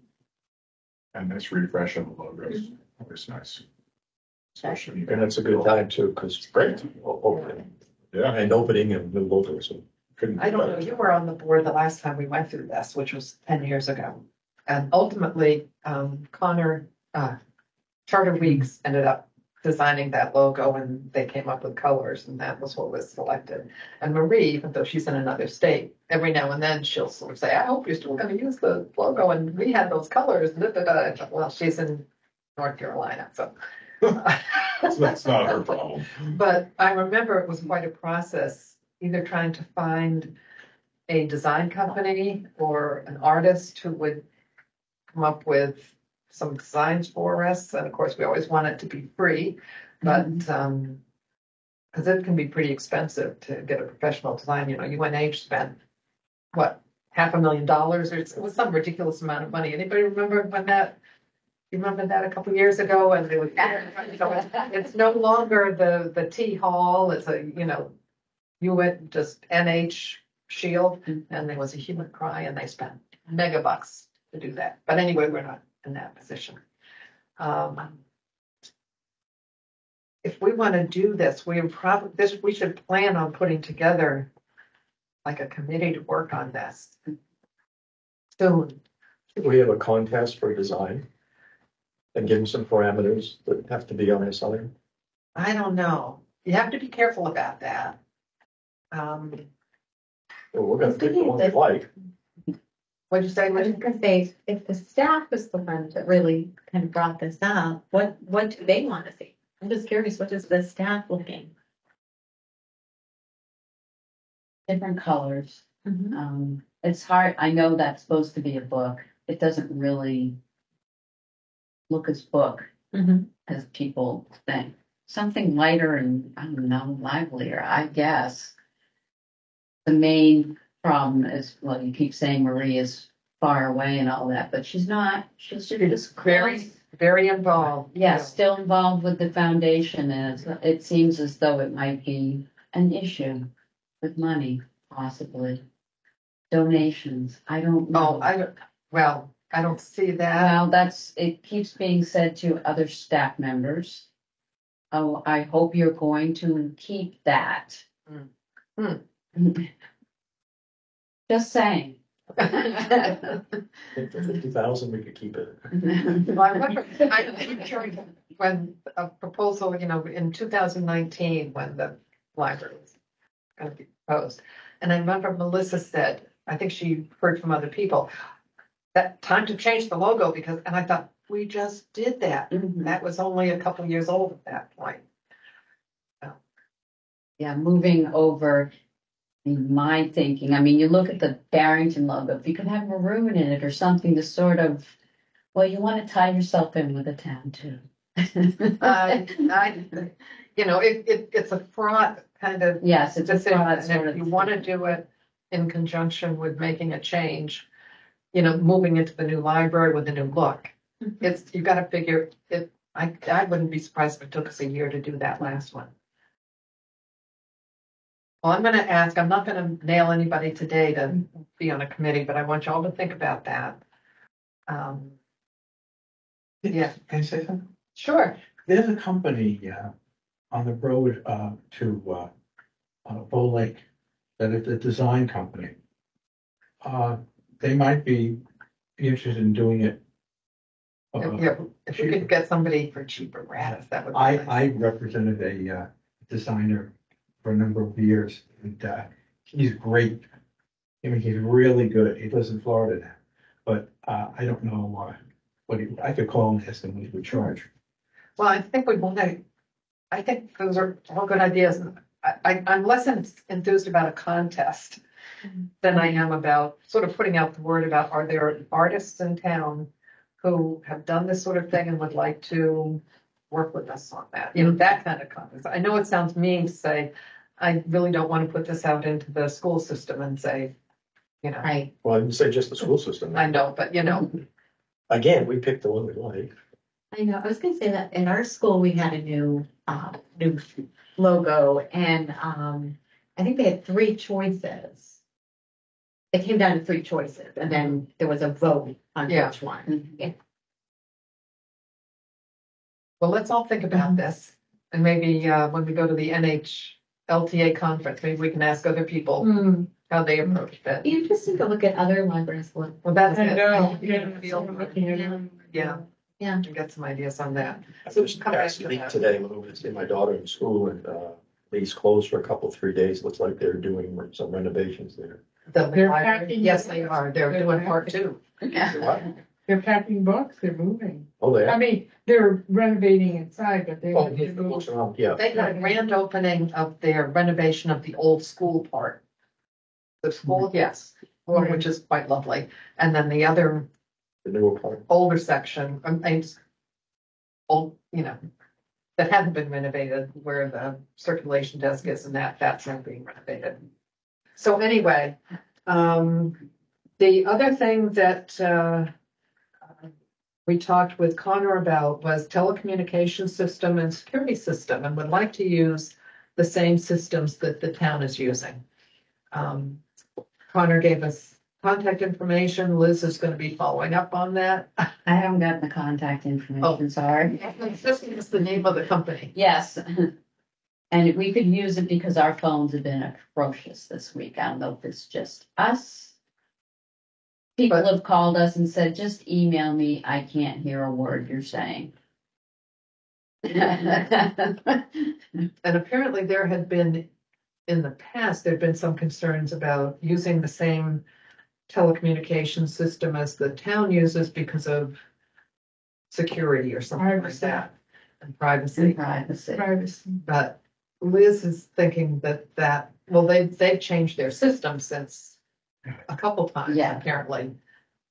and this refresh of the logos, always nice. Especially. And it's a good time too, because Great. opening Yeah. and opening and new logos. So Couldn't I do don't know, better. you were on the board the last time we went through this, which was 10 years ago. And ultimately, Connor, Charter Weeks ended up designing that logo, and they came up with colors, and that was what was selected. And Marie, even though she's in another state, every now and then she'll sort of say, I hope you're still going to use the logo, and we had those colors. Da, da, da. Well, she's in North Carolina, so. So that's not her problem. But I remember it was quite a process, either trying to find a design company or an artist who would come up with some designs for us. And of course, we always want it to be free, but, because it can be pretty expensive to get a professional design, UNH spent, what, $500,000, or it was some ridiculous amount of money. Anybody remember when that? You remember that a couple of years ago, and it was, it's no longer the T Hall, it's you went just NH Shield, and there was a hue and cry, and they spent mega bucks to do that. But anyway, we're not in that position. If we want to do this, we should plan on putting together like a committee to work on this soon. We have a contest for design and give them some parameters that have to be on our side. I don't know. You have to be careful about that. Well, we're gonna pick the one we like. What'd you say, I was Linda? gonna say, if the staff was the one that really kind of brought this up, what do they want to see? I'm just curious, what is the staff looking? Different colors. It's hard, I know that's supposed to be a book. It doesn't really look as book as people think. Something lighter and, I don't know, livelier, I guess. The main problem is, well, you keep saying Marie is far away and all that, but she's not. She's just Very, very involved. yeah, still involved with the foundation, and it seems as though it might be an issue with money, possibly. Donations, I don't know. I don't see that. Well, it keeps being said to other staff members. Oh, I hope you're going to keep that. Just saying. I think for 50,000, we could keep it. Well, I remember, when a proposal, in 2019, when the library was going to be proposed, and I remember Melissa said, I think she heard from other people, that time to change the logo and I thought, we just did that. That was only a couple years old at that point. Yeah, moving over in my thinking, I mean, you look at the Barrington logo, if you could have maroon in it or something to sort of, well, you want to tie yourself in with the town too. It's a fraught kind of Yes, it's a decision. fraud And sort if of you want to do it in conjunction with making a change, moving into the new library with a new look, you got to figure it. I wouldn't be surprised if it took us a year to do that last one. Well, I'm going to ask, I'm not going to nail anybody today to be on a committee, but I want you all to think about that. Yeah. Can I say something? Sure. There's a company on the road to Bow Lake that is a design company. They might be interested in doing it. If we could get somebody for cheaper gratis, that would be nice. I represented a designer for a number of years, and he's great. I mean, he's really good. He lives in Florida now, but I don't know I could call him and ask him what he would charge. Well, I think I think those are all good ideas. I'm less enthused about a contest than I am about sort of putting out the word about, are there artists in town who have done this sort of thing and would like to work with us on that? That kind of contest. I know it sounds mean to say, I really don't want to put this out into the school system and say, Right. Well, I didn't say just the school system. I know, but Again, we picked the one we like. I know, I was gonna say that in our school, we had a new logo, and I think they had 3 choices. It came down to 3 choices, and then there was a vote on Yeah. which one. Yeah. well, let's all think about this. And maybe when we go to the NHLTA conference, maybe we can ask other people how they approached it. Be interesting to look at other libraries. Well, that's I it. know, Yeah. Yeah. And get some ideas on that. I So just come back asked to Lee that. today when I was seeing my daughter in school, and Lee's closed for a 3 days. Looks like they're doing some renovations there. The They're library. packing Yes, it they up. are. They're They're doing packing part 2. What? They're packing books, they're moving. Oh, they I are. mean, they're renovating inside, but they Oh, have to the move. books around, yeah. They had a grand opening of their renovation of the old school part. The school, yes, Right. which is quite lovely. And then the other The newer part. older section, old, that hadn't been renovated, where the circulation desk is and that's not being renovated. So anyway, the other thing that, we talked with Connor about was telecommunication system and security system, and would like to use the same systems that the town is using. Connor gave us contact information. Liz is going to be following up on that. I haven't gotten the contact information, sorry. This is the name of the company. Yes. And we could use it because our phones have been atrocious this week. I don't know if it's just us. People But- have called us and said, just email me. I can't hear a word you're saying. And apparently there had been, in the past, there'd been some concerns about using the same telecommunications system as the town uses because of security or something like Privacy. that, and privacy. Privacy. Privacy. But Liz is thinking that, well, they've changed their system since a couple times, Yeah. apparently.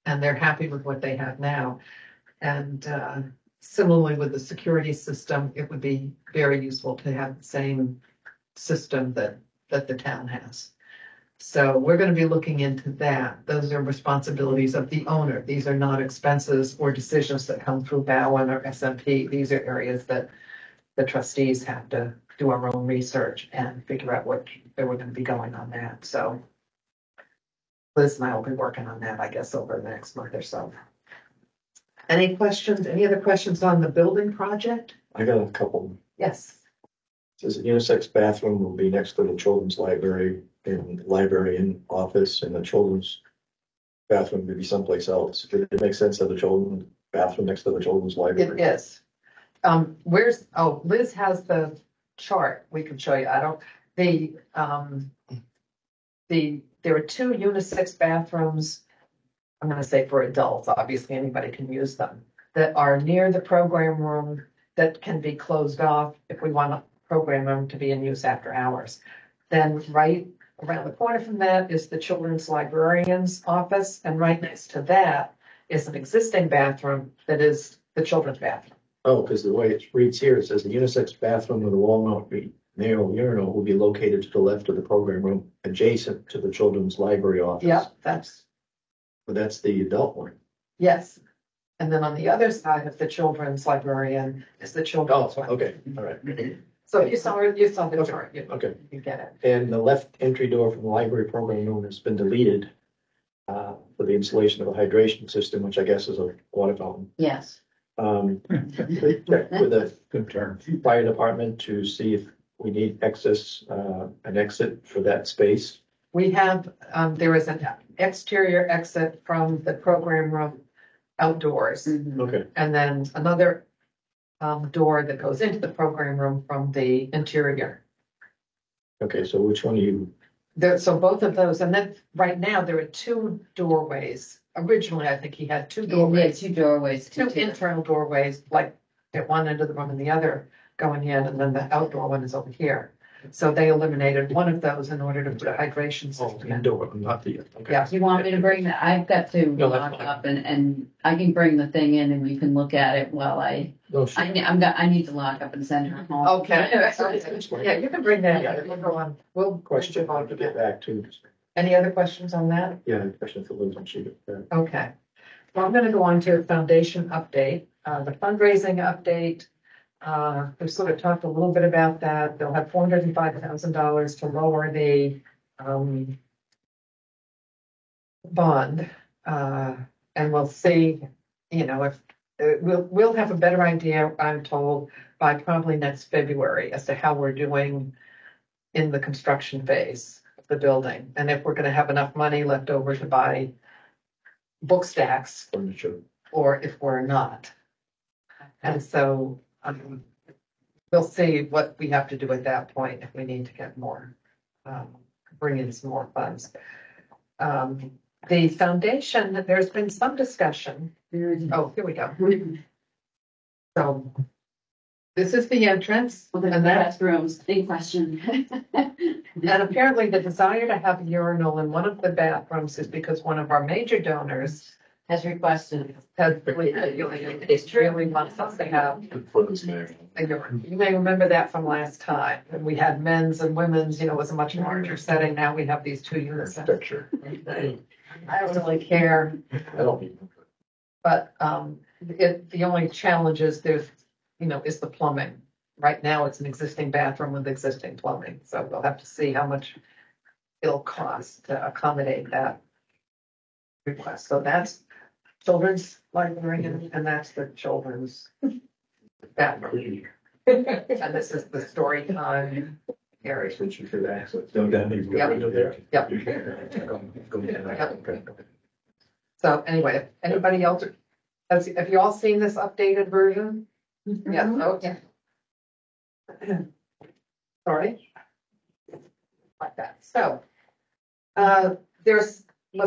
And they're happy with what they have now. And similarly with the security system, it would be very useful to have the same system that the town has. So we're going to be looking into that. Those are responsibilities of the owner. These are not expenses or decisions that come through Bowen or SMP. These are areas that the trustees have to do our own research and figure out what they were going to be going on that. So Liz and I will be working on that, I guess, over the next month or so. Any questions, any other questions on the building project? I got a couple. Yes. Says the unisex bathroom will be next to the children's library and library and office, and the children's bathroom would be someplace else. Did it make sense to have the children's bathroom next to the children's It library? is. Liz has the chart we can show you. There are two unisex bathrooms. I'm gonna say for adults, obviously anybody can use them, that are near the program room that can be closed off if we want a program room to be in use after hours. Then right around the corner from that is the children's librarian's office, and right next to that is an existing bathroom that is the children's bathroom. Oh, because the way it reads here, it says the unisex bathroom with a wall-mount narrow urinal will be located to the left of the program room, adjacent to the children's library office. Yeah, But that's the adult one. yes. And then on the other side of the children's librarian is the Oh, children's one. okay, all right, So you saw the chart, okay. you get it. And the left entry door from the library program room has been deleted for the installation of a hydration system, which I guess is a water fountain. Yes. We checked with the Good term. fire department to see if we need an exit for that space. We have, there is an exterior exit from the program room outdoors. Mhm. Okay, And then another door that goes into the program room from the interior. okay, so which one do you, So both of those, and then right now there are two doorways. Originally, I think he had two Yeah, doorways, two doorways. two internal doorways, like at one end of the room and the other going in, and then the outdoor one is over here. So they eliminated one of those in order to put a hydration oh, system in. indoor, not the, okay. Yeah. Do you want me to bring that? I've got to No, that's lock fine. up and I can bring the thing in and you can look at it while I No, sure. I need to lock up and send her home. Okay. Yeah, you can bring that, we'll go on, we'll. Question I wanted to get back to. Any other questions on that? Yeah, question for Liz when she gets back. Okay. Well, I'm gonna go on to foundation update, the fundraising update. We've sort of talked a little bit about that. They'll have $405,000 to lower the, bond. And we'll see, if, we'll have a better idea, I'm told, by probably next February as to how we're doing in the construction phase of the building. And if we're gonna have enough money left over to buy book stacks, Furniture. or if we're not. And so, we'll see what we have to do at that point if we need to get more, bring in some more funds. The foundation, there's been some discussion Oh, here we go. So this is the entrance Well, the and that, bathrooms, big question. and apparently the desire to have a urinal in one of the bathrooms is because one of our major donors Has requested. has really wants us to have a urinal. You may remember that from last time. And we had men's and women's, it was a much larger setting. Now we have these two units. Picture. I don't really care, I don't need. but the only challenge is is the plumbing. Right now, it's an existing bathroom with existing plumbing, so we'll have to see how much it'll cost to accommodate that request. So that's children's library and that's the children's bathroom. And this is the story time area. Switch you for the access. No, that needs to go into there. Yep. So anyway, if anybody else, have you all seen this updated version? Yes, okay. Sorry. Like that. So, was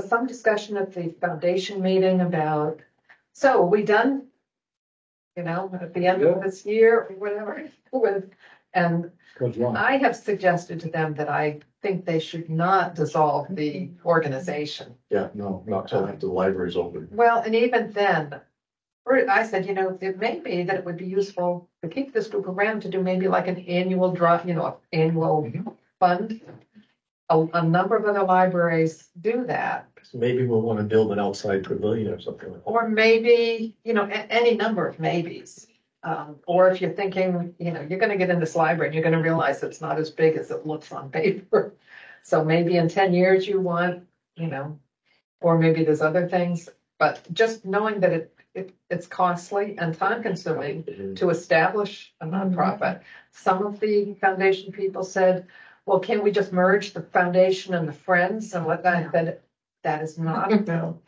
some discussion at the foundation meeting about, so are we done? At the end of this year or whatever, and I have suggested to them that I think they should not dissolve the organization. Yeah, no, not till after the library's open. Well, and even then, I said, it may be that it would be useful to keep this group around to do maybe like an annual draw, annual fund. A number of other libraries do that. So maybe we'll want to build an outside pavilion or something like that. Or maybe, any number of maybes. Or if you're thinking, you're going to get in this library and you're going to realize it's not as big as it looks on paper. So maybe in 10 years you want, or maybe there's other things, but just knowing that it's costly and time consuming to establish a nonprofit. Some of the foundation people said, well, can we just merge the foundation and the Friends and let that, that is not, we can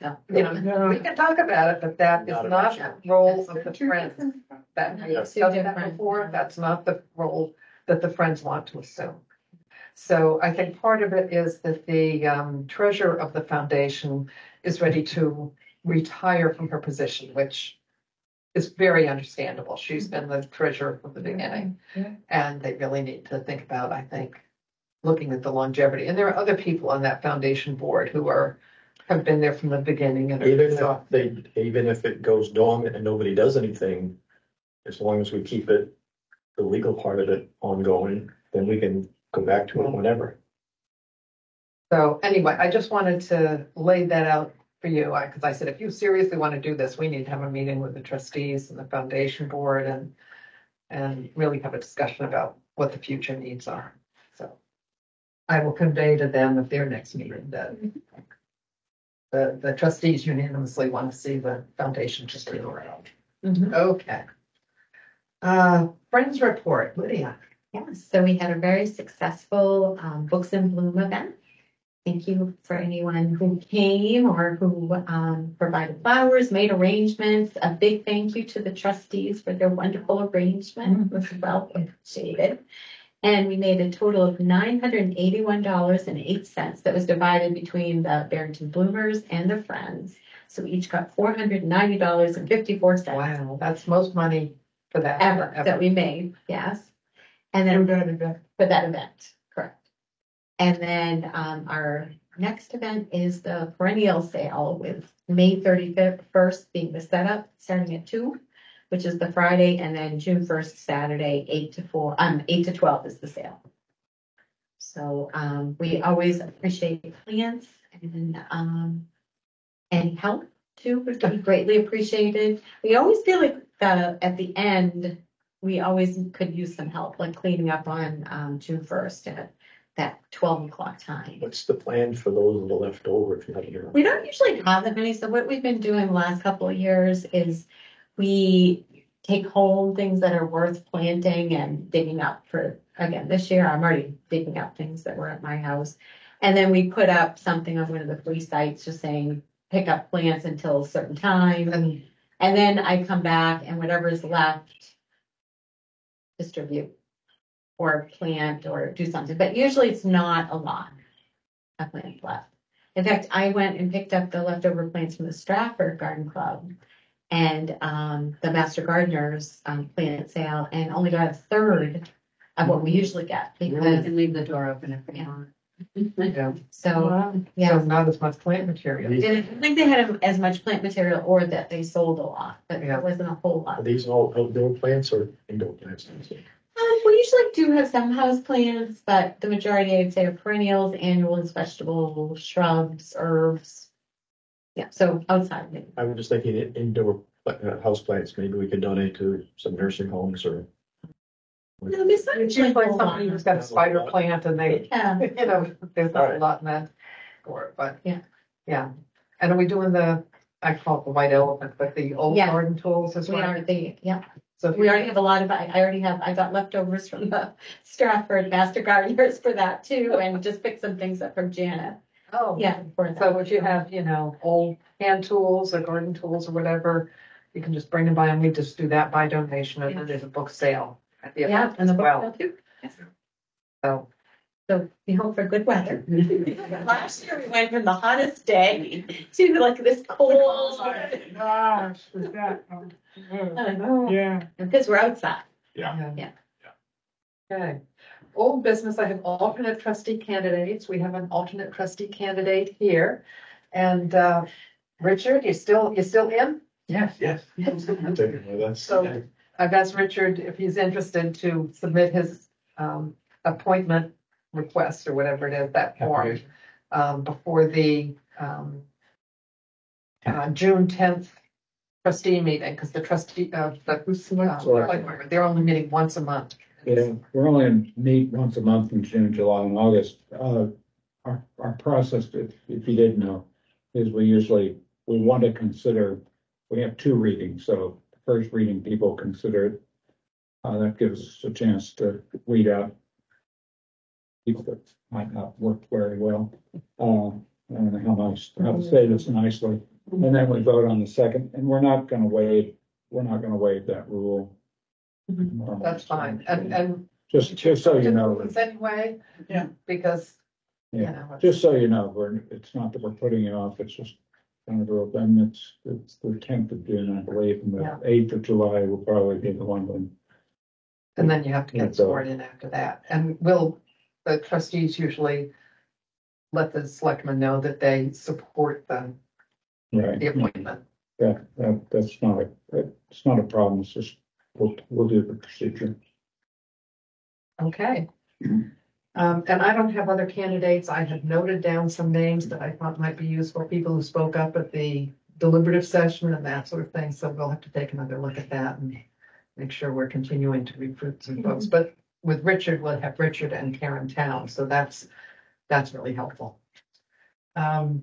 talk about it, but that is not the role of the Friends. That we have studied that before, that's not the role that the Friends want to assume. So I think part of it is that the treasurer of the foundation is ready to retire from her position, which is very understandable. She's been the treasurer from the beginning, and they really need to think about, I think, looking at the longevity. And there are other people on that foundation board who have been there from the beginning. And even if it goes dormant and nobody does anything, as long as we keep the legal part of it ongoing, then we can go back to it whenever. So anyway, I just wanted to lay that out for you, because I said, if you seriously want to do this, we need to have a meeting with the trustees and the foundation board and really have a discussion about what the future needs are. So I will convey to them at their next meeting that the trustees unanimously want to see the foundation just stay around. Okay. Friends report, Lydia. Yes, so we had a very successful Books in Bloom event. Thank you for anyone who came or who provided flowers, made arrangements. A big thank you to the trustees for their wonderful arrangement. It was well appreciated. And we made a total of $981.08 that was divided between the Barrington Bloomers and the Friends. So we each got $490.54. Wow, that's most money for that Ever that we made, yes. And then for that event, correct. And then our next event is the perennial sale with May 31st being the setup, starting at 2, which is the Friday, and then June 1st, Saturday, 8 to 12 is the sale. So we always appreciate clients and help too would be greatly appreciated. We always feel like at the end, we always could use some help, like cleaning up on June 1st at that 12 o'clock time. What's the plan for those that are left over if you have your? We don't usually have that many. So what we've been doing the last couple of years is we take home things that are worth planting and digging up for, again, this year, I'm already digging up things that were at my house. And then we put up something on one of the free sites just saying, pick up plants until a certain time. And then I come back and whatever is left, distribute or plant or do something. But usually it's not a lot of plants left. In fact, I went and picked up the leftover plants from the Stratford Garden Club. and, the Master Gardeners, plant sale, and only got a third of what we usually get, You because, can leave the door open if you want. Yeah. so, Wow. yeah. So not as much plant material. And I don't think they had as much plant material or that they sold a lot, but Yeah. there wasn't a whole lot. Are these all outdoor plants or indoor plants? We usually do have some house plants, but the majority, I'd say, are perennials, annuals, vegetables, shrubs, herbs. Yeah, so outside. I was just thinking indoor house plants, maybe we could donate to some nursing homes or. No, there's not It's usually like somebody who's got a spider plant and they, Yeah, you know, there's not a lot meant for it, but. Yeah. Yeah. And are we doing I call it the white elephant, but the old Yeah. garden tools as we well? are, yeah. So if We you- already have a lot of, I got leftovers from the Stratford Master Gardeners for that too, and just picked some things up from Janet. Oh. Yeah, for that. So if you have, old hand tools or garden tools or whatever, you can just bring them by and we just do that by donation and then there's a book sale at the Yeah, event and as the well. book too. Yes. So, So we hope for good weather. Last year we went from the hottest day to like this cold. Gosh, was that, I know. yeah. Because we're outside. Yeah. Yeah. okay. Old business, I have alternate trustee candidates. We have an alternate trustee candidate here. And, Richard, you still in? Yes. I'm taking with us. So I've asked Richard if he's interested to submit his appointment request or whatever it is, that form, before the June 10th trustee meeting, because the trustee of they're only meeting once a month. Yeah, we're only gonna meet once a month in June, July, and August. Our process, if you didn't know, is we want to consider, we have two readings, so the first reading, people consider it. That gives us a chance to weed out people that might not work very well. I don't know how to say this nicely. And then we vote on the second, and we're not gonna waive that rule. That's fine. And Just so you know. Anyway. Yeah. Because, Yeah, just so you know, it's not that we're putting it off, it's just kind of a rule. Then it's the 10th of June, I believe, and Yeah. the 8th of July will probably be the one when. and then you have to get sworn in after that. And the trustees usually let the selectmen know that they support the Right. appointment. Yeah, it's not a problem, it's just, we'll do the procedure. Okay. And I don't have other candidates. I had noted down some names that I thought might be useful, people who spoke up at the deliberative session and that sort of thing. So we'll have to take another look at that and make sure we're continuing to recruit some folks. But with Richard, we'll have Richard and Karen Town. So that's really helpful.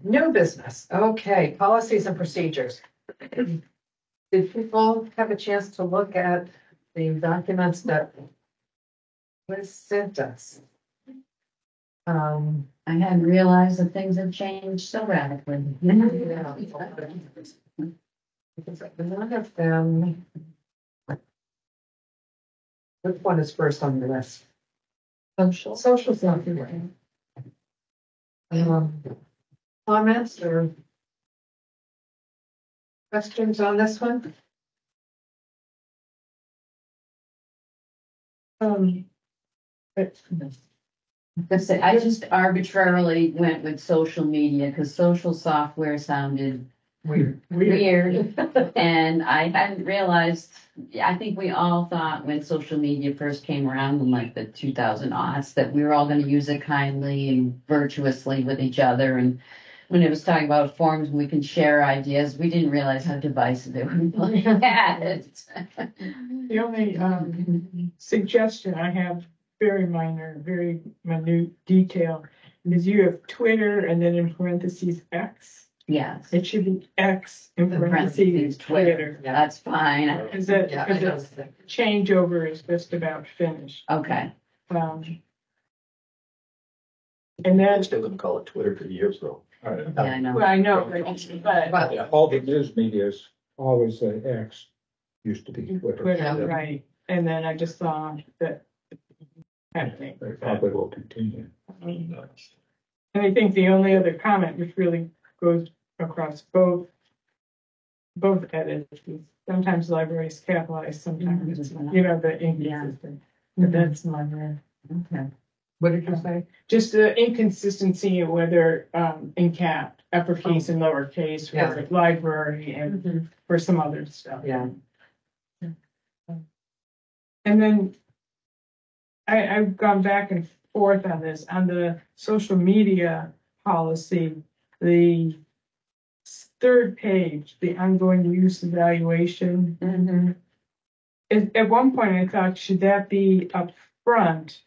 New business. Okay, policies and procedures. Did people have a chance to look at the documents that was sent us? I hadn't realized that things have changed so radically. One of them. Which one is first on the list? Social software. Comments or questions on this one? I just arbitrarily went with social media because social software sounded Weird. weird. And I hadn't realized, I think we all thought when social media first came around in like the 2000 aughts that we were all going to use it kindly and virtuously with each other. And when it was talking about forums, we can share ideas. We didn't realize how divisive it would get. The only suggestion I have, very minor, very minute detail, is you have Twitter and then in parentheses X. Yes. It should be X in The parentheses Twitter. That's fine. Because the changeover is just about finished. Okay. And I then, still didn't call it Twitter for years though. Yeah, I know. well, I know, but But All the news medias always say X, used to be Twitter. Twitter, right, and then I just saw that happening. They probably will continue. And I think the only other comment, which really goes across both both edits. Sometimes libraries capitalize, sometimes it's, you know, the inconsistent. But that's my, Okay. What did you say? just the inconsistency of whether, in cap, uppercase and lowercase for Yeah. the library and for some other stuff. Yeah. And then I've gone back and forth on this, on the social media policy, the third page, the ongoing use evaluation. Mm-hmm. At one point I thought, should that be up front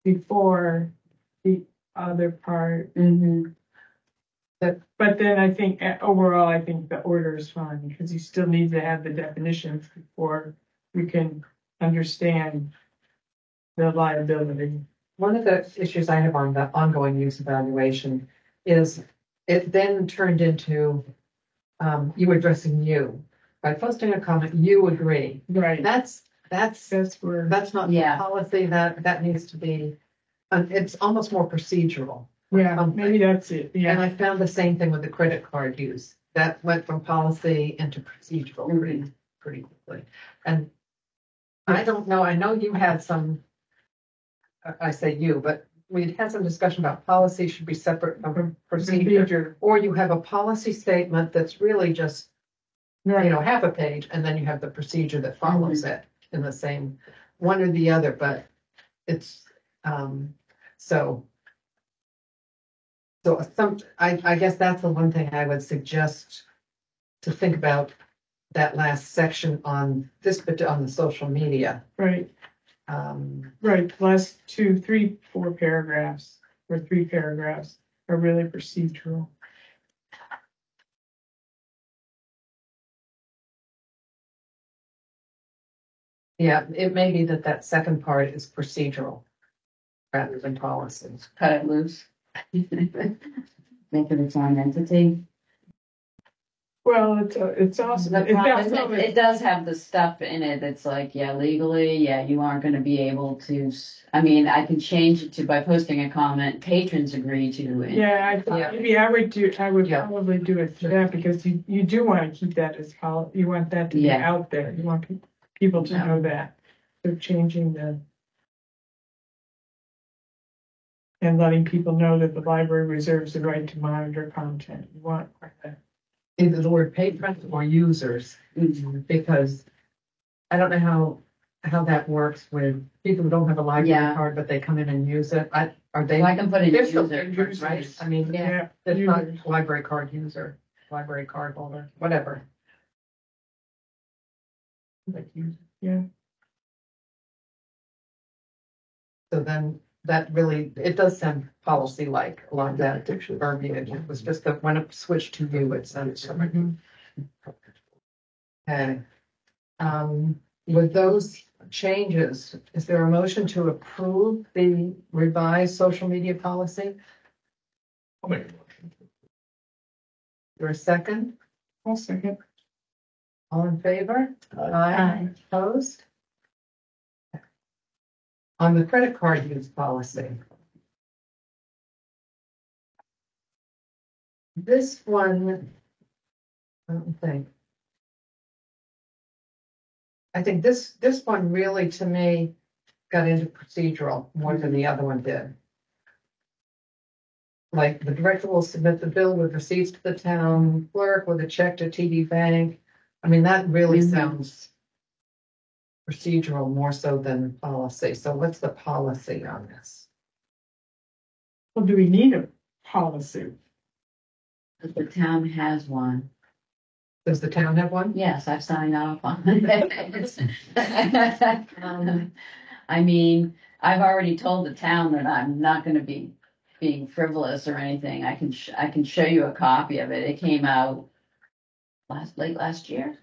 before the other part? Mm-hmm. But then I think overall, I think the order is fine because you still need to have the definitions before we can understand the liability. One of the issues I have on the ongoing use evaluation is it then turned into you addressing you. By posting a comment, you agree. Right. That's Where, not the Yeah. policy that needs to be, it's almost more procedural. yeah, maybe that's it. And Yeah. I found the same thing with the credit card use. That went from policy into procedural pretty quickly. And I don't know, I know you had some, I say you, but we had some discussion about policy should be separate from procedure. Or you have a policy statement that's really just, Right. half a page, and then you have the procedure that follows it in the same, one or the other, but it's, so I guess that's the one thing I would suggest to think about that last section on this, but on the social media. Right. Right. Last 2, 3, 4 paragraphs or 3 paragraphs are really procedural. Yeah, it may be that second part is procedural rather than policy. Cut it loose. Make it its own entity. Well, it's awesome. The problem is it does have the stuff in it that's like, yeah, legally, yeah, you aren't gonna be able to, I mean, I can change it to by posting a comment, patrons agree to it. Yeah, I thought maybe I would Yeah. probably do it for that because you do want to keep that as you want that to be Yeah. out there. You want people to know that they're changing and letting people know that the library reserves the right to monitor content. You want that. Either the word patrons or users, because I don't know how that works with people who don't have a library Yeah. card, but they come in and use it. Are they? So I can put in They're still user, patrons, right? I mean, Yeah. it's users. not library card user, library card holder, whatever. Yeah. So then that really, it does sound policy-like, a lot of that verbiage. It was just that when it switched to you, it sounded so much. Okay. With those changes, is there a motion to approve the revised social media policy? I'll make a motion. Your second? I'll second. All in favor? Aye. Opposed? On the credit card use policy. This one, I don't think. I think this one really, to me, got into procedural more than the other one did. Like the director will submit the bill with receipts to the town clerk with a check to TD Bank. I mean, that really sounds procedural more so than policy. So what's the policy on this? Well, do we need a policy? the town has one. Does the town have one? Yes, I've signed off on it. I mean, I've already told the town that I'm not gonna be being frivolous or anything. I can show you a copy of it. It came out late last year,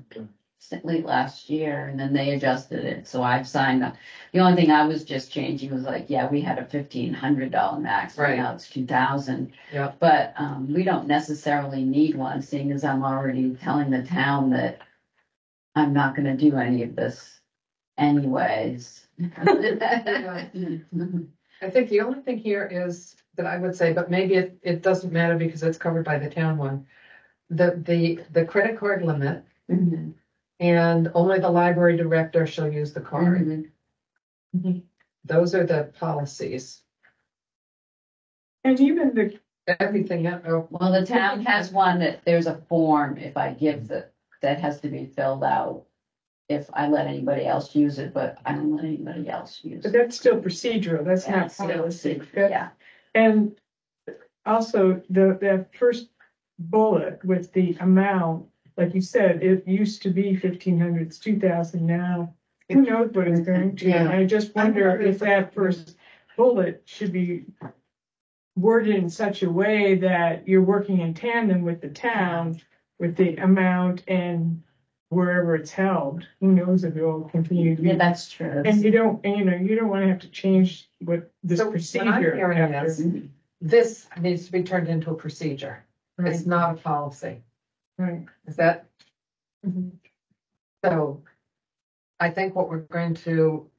and then they adjusted it. So I've signed up. The only thing I was just changing was like, yeah, we had a $1,500 max. Right. Now it's 2,000. Yeah. But we don't necessarily need one, seeing as I'm already telling the town that I'm not going to do any of this anyways. I think the only thing here is that I would say, but maybe it doesn't matter because it's covered by the town one. the credit card limit, Mhm. and only the library director shall use the card. Mhm. Those are the policies. And even the, Everything, Well, the town has one that there's a form if I give that has to be filled out. If I let anybody else use it, but I don't let anybody else use but it. that's still procedural, that's Yeah, not still policy. procedural, yeah. And also the first bullet with the amount, like you said, it used to be 1,500, it's 2,000 now. Who knows what it's going to? Yeah. I just wonder if that first bullet should be worded in such a way that you're working in tandem with the town, with the amount and wherever it's held. Who knows if it will continue to be. Yeah, that's true. And you don't want to have to change what this So what I'm procedure. hearing after. is, this needs to be turned into a procedure. It's not a policy. Right. Is that? So I think what we're going to,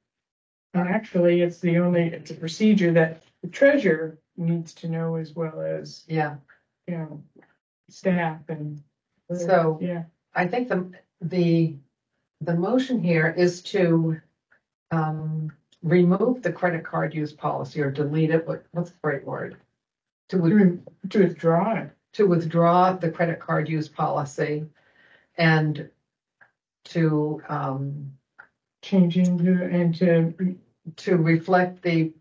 And actually, it's a procedure that the treasurer needs to know as well as, yeah, staff and. So- Yeah, I think the motion here is to remove the credit card use policy or delete it. What's the right word? To withdraw it. withdraw the credit card use policy and to Changing to reflect the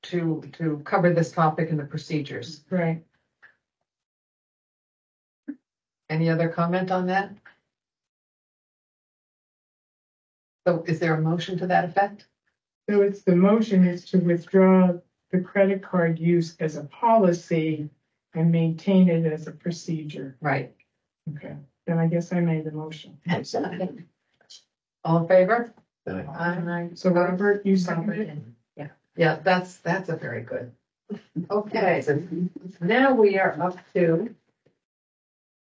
to cover this topic in the procedures. right. Any other comment on that? So is there a motion to that effect? So the motion is to withdraw the credit card use as a policy and maintain it as a procedure. Right. Okay, then I guess I made the motion. All in favor? Aye. So Robert, you seconded it? Yeah, that's a very good. Okay, so now we are up to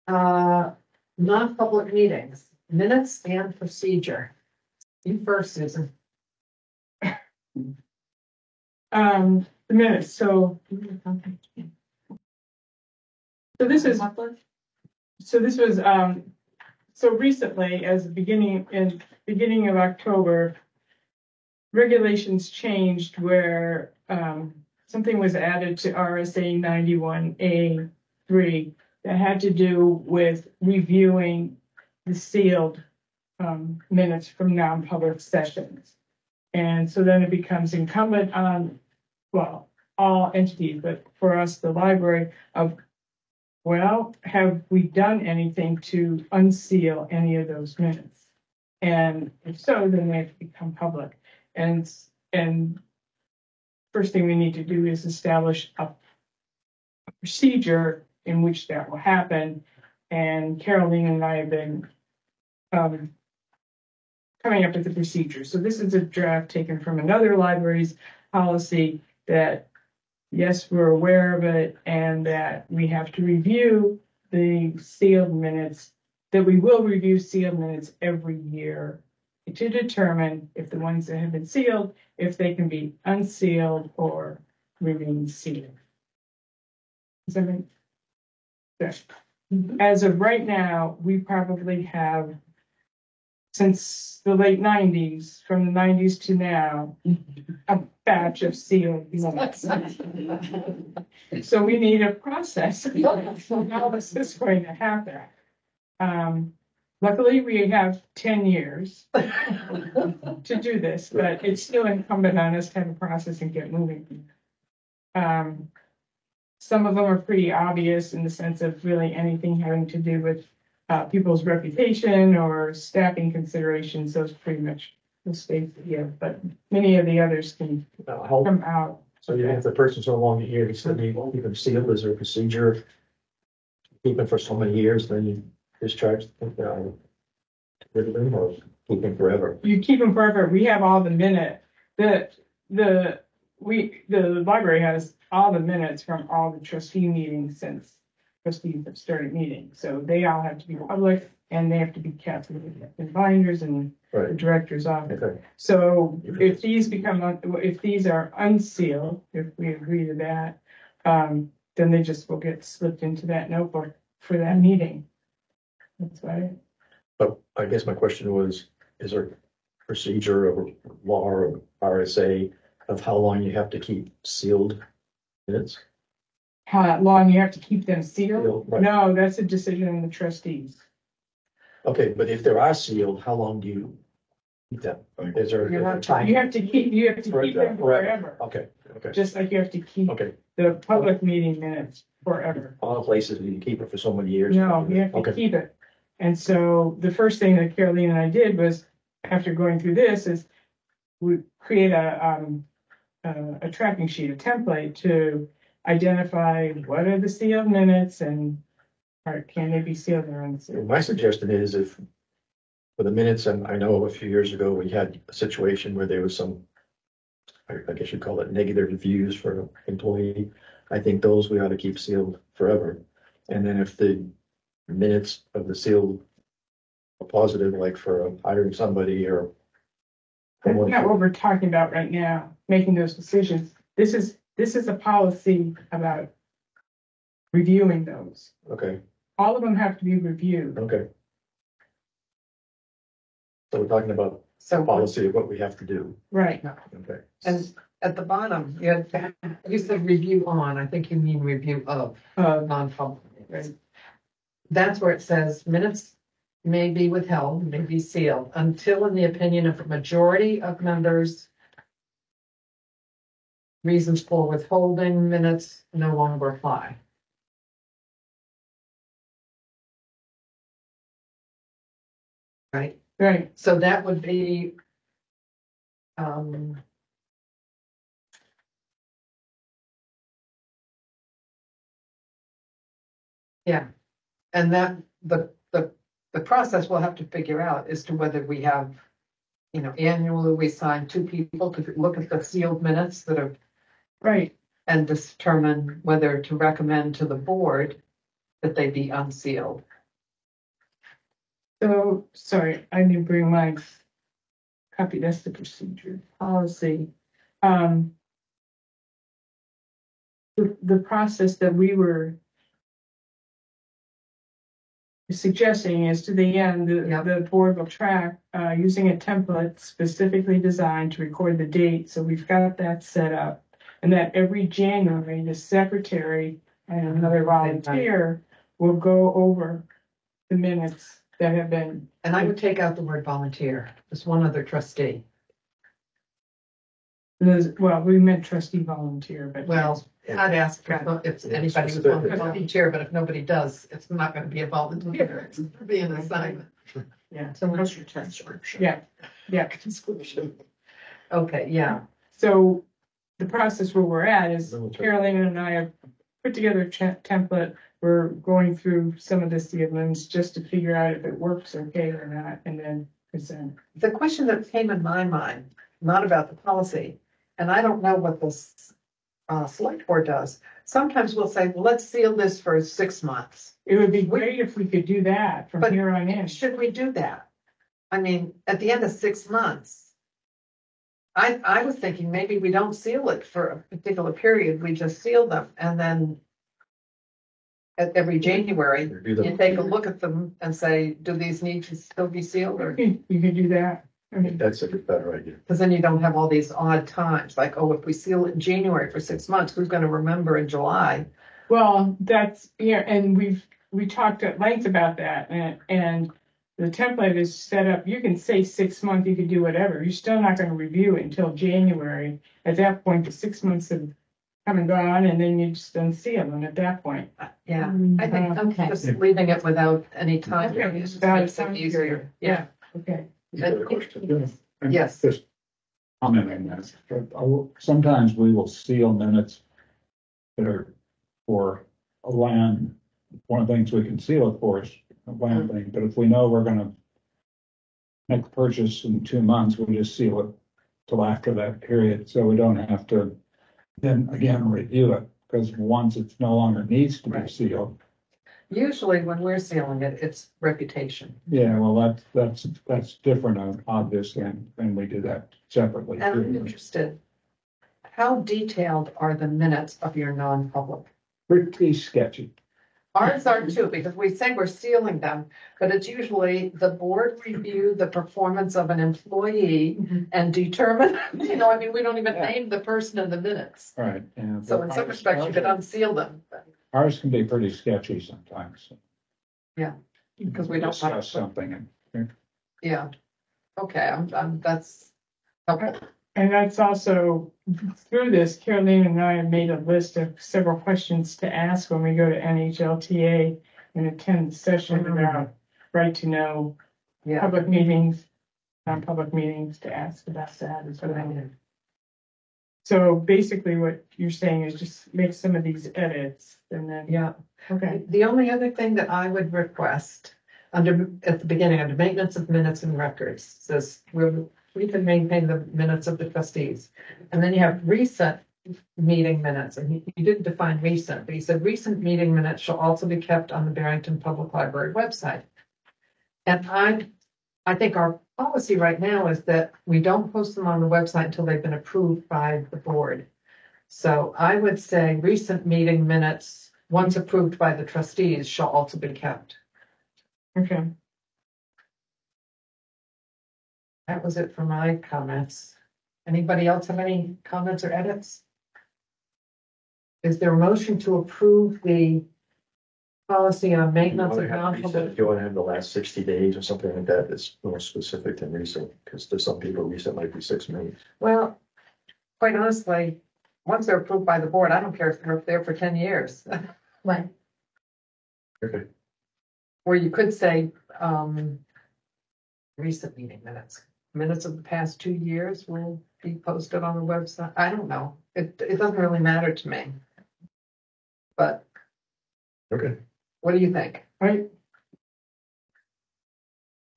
non-public meetings, minutes and procedure. You first, Susan. The minutes, so this was, so recently, as the beginning of October, regulations changed where, something was added to RSA 91A3 that had to do with reviewing the sealed, minutes from non-public sessions. And so then it becomes incumbent on, well, all entities, but for us, the library, have we done anything to unseal any of those minutes? And if so, then they have to become public. And first thing we need to do is establish a procedure in which that will happen. And Caroline and I have been coming up with the procedure. So this is a draft taken from another library's policy that, yes, we're aware of it, and that we have to review the sealed minutes, that we will review sealed minutes every year to determine if the ones that have been sealed, if they can be unsealed or remain sealed. Does that make sense? As of right now, we probably have, since the late 90s, from the 90s to now, a batch of sealed minutes. So we need a process. So how is this going to happen? Luckily, we have 10 years to do this, but it's still incumbent on us to have a process and get moving. Some of them are pretty obvious in the sense of really anything having to do with people's reputation or staffing considerations. Those pretty much will stay here, but many of the others can come out. So even if the person's no longer here, you still need to keep them sealed. Is there a procedure? Keep them for so many years, then you discharge them, or keep them forever. You keep them forever. We have all the minutes. The library has all the minutes from all the trustee meetings since trustees have started meeting. So they all have to be public and they have to be kept in binders and the director's office. Okay. So if these are unsealed, if we agree to that, then they just will get slipped into that notebook for that meeting. That's why, But I guess my question was, is there procedure or law or RSA of how long you have to keep sealed minutes? how long you have to keep them sealed? Sealed, right. No, that's a decision of the trustees. Okay, but if they are sealed, how long do you keep them? Is there You're a not time? You have to keep them forever, Okay, okay, just like you have to keep okay. the public meeting minutes forever. All the places you keep it for so many years. No, you have to Okay, keep it. And so the first thing that Caroline and I did was, after going through this, is we create a tracking sheet, a template to identify what are the sealed minutes and or can they be sealed or unsealed. my suggestion is if, for the minutes, and I know a few years ago, we had a situation where there was some, I guess you'd call it negative reviews for an employee. I think those we ought to keep sealed forever. And then if the minutes of the sealed are positive, like for hiring somebody or. That's not what we're talking about right now, making those decisions. This is a policy about reviewing those. Okay, All of them have to be reviewed. okay. So we're talking about So, policy of what we have to do. Right. Okay. and at the bottom, you said review on, I think you mean review of non-public. Right. That's where it says minutes may be withheld, may be sealed, until in the opinion of a majority of members, reasons for withholding minutes no longer apply. Right, Right. so that would be, yeah, and that, the process we'll have to figure out as to whether we have, annually we assign two people to look at the sealed minutes that are, Right. and determine whether to recommend to the board that they be unsealed. So, sorry, I didn't bring my copy. That's the procedure policy. The process that we were suggesting is to the end, the board will track using a template specifically designed to record the date. So we've got that set up. And that every January, the secretary and another volunteer will go over the minutes that have been. And I would take out the word volunteer, just one other trustee. Well, we meant trustee volunteer, but. Well, I'd ask if anybody would want to volunteer, but if nobody does, it's not going to be a volunteer, it's going to be an assignment. Yeah. So what's your transcription? Yeah. Conscription. Okay, yeah. So the process where we're at is Caroline and I have put together a template. We're going through some of the sealings just to figure out if it works okay or not, and then present. The question that came in my mind, not about the policy, and I don't know what this select board does. Sometimes we'll say, well, let's seal this for 6 months. It would be great if we could do that from here on in. Should we do that? I mean, at the end of 6 months, I was thinking maybe we don't seal it for a particular period, we just seal them, and then at every January, you take a look at them and say, do these need to still be sealed? Or You could do that. I mean, That's a better idea. because then you don't have all these odd times, like, oh, if we seal it in January for 6 months, who's going to remember in July? well, that's, and we talked at length about that, and the template is set up. You can say 6 months, you can do whatever. You're still not going to review it until January. At that point, the 6 months have come and gone, and then you just unseal them at that point. Yeah, I think Okay. just leaving it without any time. Okay, just without makes it time easier. period. Yeah. Okay. And Yes. Just commenting that, sometimes we will seal minutes that are for a land. One of the things we can seal, of course, a land thing, but if we know we're gonna make the purchase in 2 months, we just seal it till after that period, so we don't have to then again review it, because once it's no longer needs to be sealed. Usually when we're sealing it, it's reputation. Yeah, well, that's different, obviously, and we do that separately. And I'm interested, how detailed are the minutes of your non-public? Pretty sketchy. Ours are too, because we say we're stealing them, but it's usually the board review the performance of an employee and determine, we don't even Yeah. name the person in the minutes. Right. Yeah, So but in some ours- respects, you could unseal them, Ours can be pretty sketchy sometimes. because we don't. Discuss something and Yeah. Okay, that's helpful. And that's also, through this, Caroline and I have made a list of several questions to ask when we go to NHLTA and attend the session about right to know, Yeah. public meetings, non-public meetings, to ask about that as well. So basically what you're saying is just make some of these edits and then, Yeah. okay, The only other thing that I would request at the beginning, under maintenance of minutes and records, says we can maintain the minutes of the trustees. And then you have recent meeting minutes, and he didn't define recent, but he said recent meeting minutes shall also be kept on the Barrington Public Library website. And I think our policy right now is that we don't post them on the website until they've been approved by the board. So I would say recent meeting minutes, once approved by the trustees, shall also be kept. okay. That was it for my comments. Anybody else have any comments or edits? Is there a motion to approve the policy on maintenance of You non-public? want to have the last 60 days or something like that that's more specific than recent, because there's some people recent might be 6 months. Well, quite honestly, once they're approved by the board, I don't care if they're there for 10 years. Right. Okay. Or you could say, recent meeting minutes. Minutes of the past 2 years will be posted on the website. I don't know. It doesn't really matter to me. But Okay. what do you think? I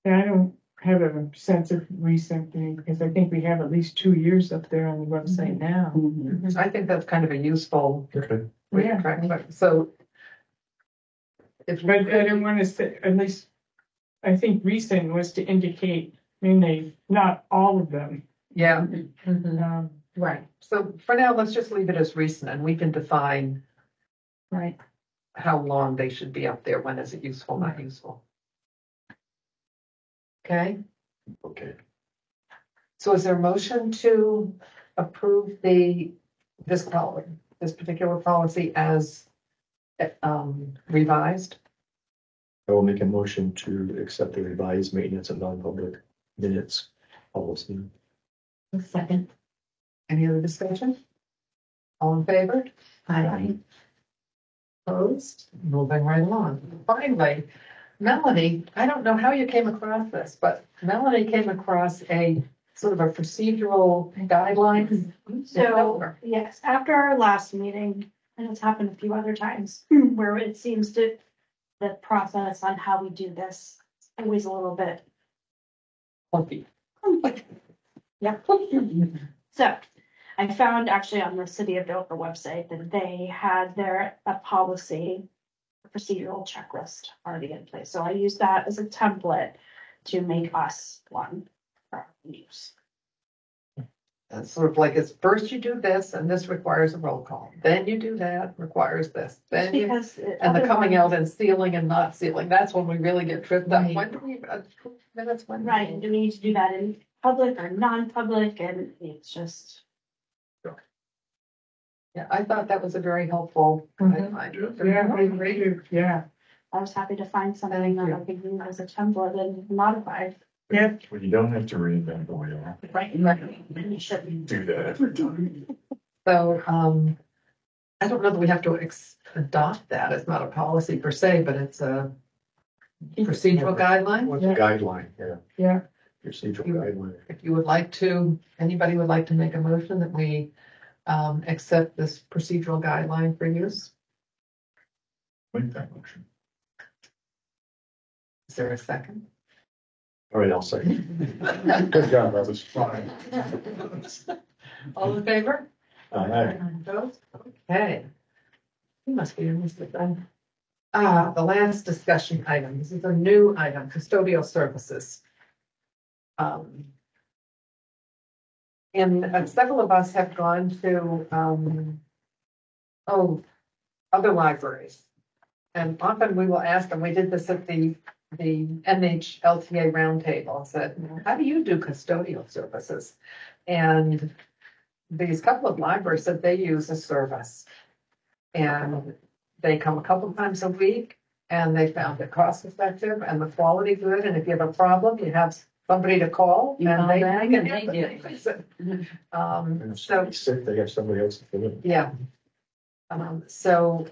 don't have a sense of recent thing because I think we have at least 2 years up there on the website now. I think that's kind of a useful Okay. way Yeah. to track it. So if But I don't want to say, at least, I think recent was to indicate, not all of them. yeah. Um, Right. So for now, let's just leave it as recent, and we can define Right. how long they should be up there. When is it useful, not useful? Okay. Okay. So is there a motion to approve this particular policy as revised? I will make a motion to accept the revised maintenance of non-public minutes policy. Second. Any other discussion? All in favor? Aye. Opposed? Moving right along. Finally, Melanie, I don't know how you came across this, but Melanie came across a sort of a procedural guidelines. So, yes, after our last meeting, and it's happened a few other times, where it seems to, the process on how we do this, is always a little bit. Clunky. Yep. So, I found actually on the City of Dover website that they had a policy, procedural checklist already in place. So I used that as a template to make us one for our use. It's sort of like it's first you do this and this requires a roll call. Then you do that, requires this. Then you, Because and the coming otherwise- out and sealing and not sealing, that's when we really get tripped up. Right. When do we, minutes when? Right, and do we need to do that in public or non-public? And it's just, Yeah, I thought that was a very helpful guideline. Yeah, I agree. Yeah. I was happy to find something that I could use as a template and modify. Yeah. Well, you don't have to reinvent the wheel. Right. And you shouldn't. Do that every time. So, I don't know that we have to adopt that. It's not a policy per se, but it's a procedural guideline. What's a guideline? Yeah. Yeah. Procedural guideline. If you would like to, anybody would like to make a motion that we accept this procedural guideline for use? Make that motion. Is there a second? All right, I'll say. Good job, that was fine. All in favor? Aye. Opposed? Okay. You must be in this then. The last discussion item, this is a new item, custodial services. And several of us have gone to, other libraries. And often we will ask them, we did this at the NHLTA roundtable, and said, how do you do custodial services? And these couple of libraries said they use a service. And they come a couple times a week, and they found it cost effective and the quality good, and if you have a problem, you have somebody to call. You And call they them can and they help do. fix it. And if So, somebody's sick, they have somebody else to fill in. yeah. So,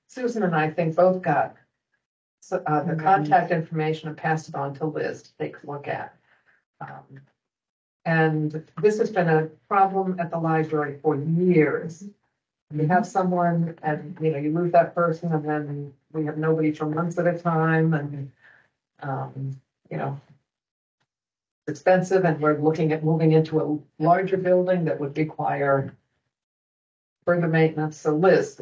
Susan and I think both got the contact information and passed it on to Liz to take a look at. And this has been a problem at the library for years. You have someone and, you lose that person and then we have nobody for months at a time and, it's expensive and we're looking at moving into a larger building that would require further maintenance. So Liz,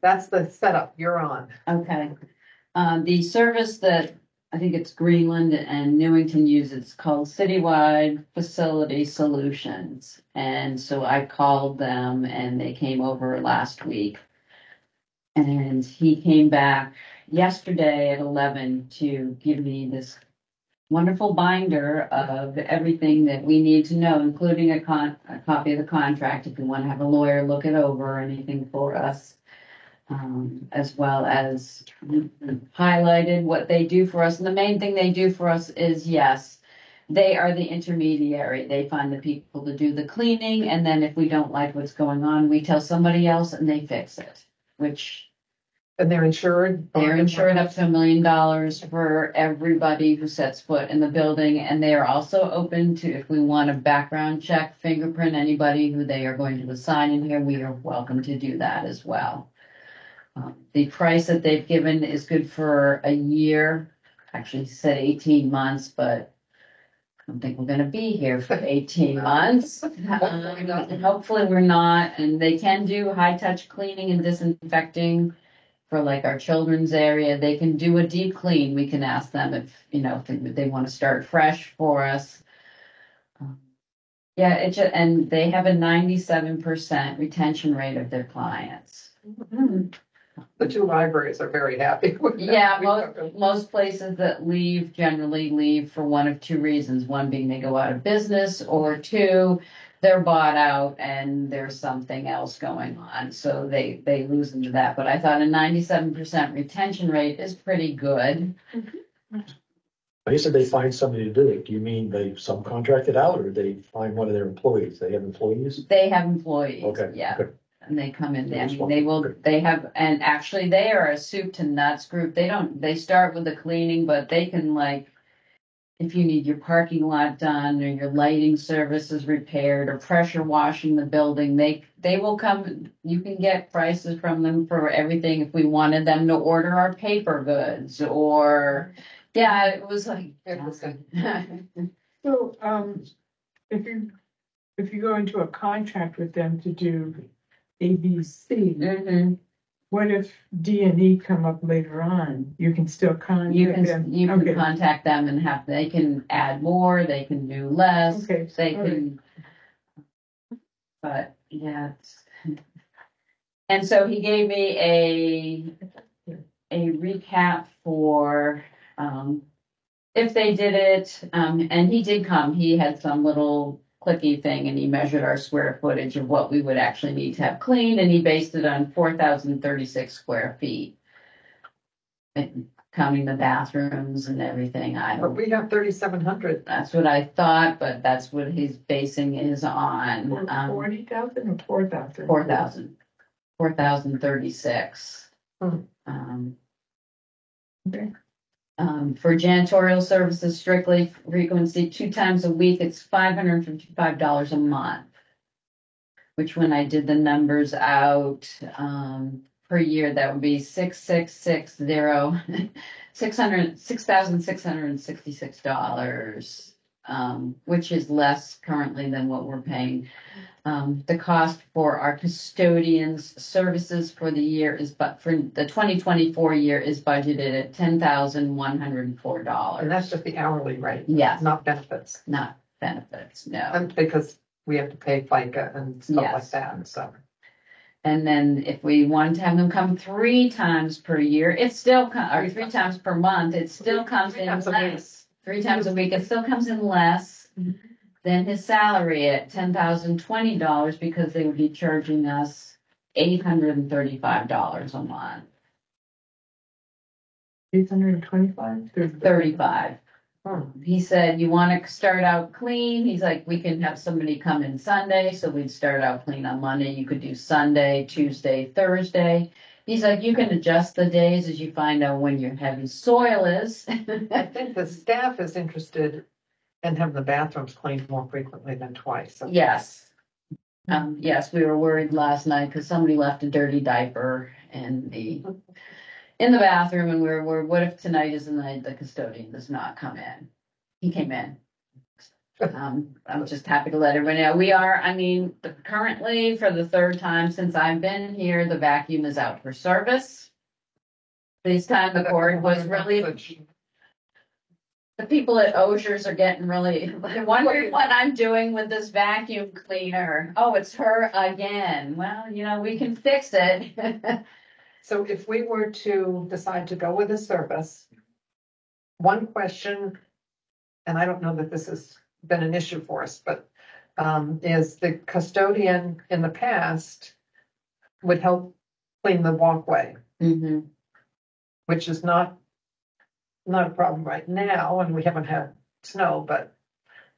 that's the setup you're on. Okay. The service that I think it's Greenland and Newington use, it's called Citywide Facility Solutions. And so I called them and they came over last week. And he came back yesterday at 11 to give me this wonderful binder of everything that we need to know, including a copy of the contract if we want to have a lawyer look it over or anything for us. As well as highlighted what they do for us. And the main thing they do for us is, yes, they are the intermediary. They find the people to do the cleaning. And then if we don't like what's going on, we tell somebody else and they fix it, which And they're insured? they're insured up to $1 million for everybody who sets foot in the building. And they are also open to, if we want a background check, fingerprint anybody who they are going to assign in here, we are welcome to do that as well. The price that they've given is good for a year. Actually, he said 18 months, but I don't think we're going to be here for 18 months. Hopefully we're not. And they can do high-touch cleaning and disinfecting for like our children's area. They can do a deep clean. We can ask them if they want to start fresh for us. And they have a 97% retention rate of their clients. The two libraries are very happy with that. Yeah, most places that generally leave for one of two reasons. One being they go out of business, or two, they're bought out and there's something else going on. So they lose into that. But I thought a 97% retention rate is pretty good. You said they find somebody to do it. Do you mean they subcontract it out or they find one of their employees? They have employees? They have employees, Okay. yeah. Okay. And they come in, Yeah, and actually they are a soup to nuts group. They start with the cleaning, but they can if you need your parking lot done or your lighting services repaired or pressure washing the building, they will come. You can get prices from them for everything. If we wanted them to order our paper goods or, yeah, it was like. So, if you go into a contract with them to do ABC, Mhm. what if D&E come up later on? You can still contact them? You can Okay. contact them and they can add more, they can do less, Okay, they all right. can. But yeah, and so he gave me a recap for, if they did it, and he did come, he had some little clicky thing and he measured our square footage of what we would actually need to have cleaned, and he based it on 4,036 square feet. And counting the bathrooms and everything, But we have 3,700. that's what I thought, but that's what his basing is on. 40,000 or 4,000? 4,036. Hmm. Okay. For janitorial services, strictly frequency, 2 times a week, it's $555 a month. Which when I did the numbers out, per year, that would be $6,666, which is less currently than what we're paying. The cost for our custodians services for the year for the 2024 year is budgeted at $10,104. And that's just the hourly rate. Yes. Not benefits. Not benefits, no. And because we have to pay FICA and stuff like Yes. that, so. And then if we wanted to have them come 3 times per year, it still, or 3 times per month, it still comes in less. 3 times a week, it still comes in less than his salary at $10,020 because they would be charging us $835 a month. 825? 35. He said, you want to start out clean? He's like, we can have somebody come in Sunday, so we'd start out clean on Monday. You could do Sunday, Tuesday, Thursday. He's like, you can adjust the days as you find out when your heavy soil is. I think the staff is interested in having the bathrooms cleaned more frequently than twice. So Yes. Yes, we were worried last night because somebody left a dirty diaper in the bathroom, and we were worried, what if tonight is the night the custodian does not come in? He came in. I'm just happy to let everybody know. We are, currently for the 3rd time since I've been here, the vacuum is out for service. This time the board was really, the people at Osher's are getting really wondering what I'm doing with this vacuum cleaner. Oh, it's her again. Well, we can fix it. So if we were to decide to go with a service, one question, and I don't know that this has been an issue for us, but is the custodian in the past would help clean the walkway, which is not a problem right now, and we haven't had snow, but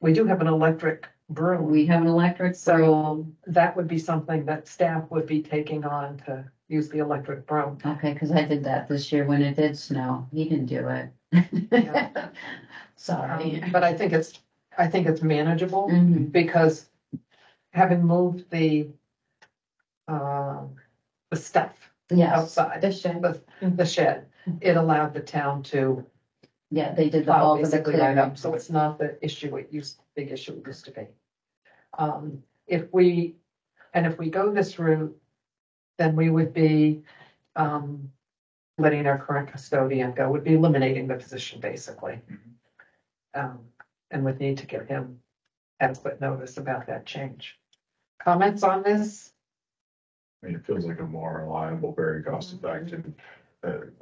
we do have an electric broom. We have an electric So broom. that would be something that staff would be taking on to use the electric broom. Okay, because I did that this year when it did snow. He didn't do it. Yeah. Sorry. But I think it's manageable Mhm. because having moved the stuff Yes, outside, The shed. the shed, it allowed the town to yeah, they did the plow bulk of the basically right cleanup. up, so it's not the big issue it used to be. If we go this route, then we would be letting our current custodian go, would be eliminating the position basically. And would need to give him adequate notice about that change. Comments on this? It feels like a more reliable, very cost-effective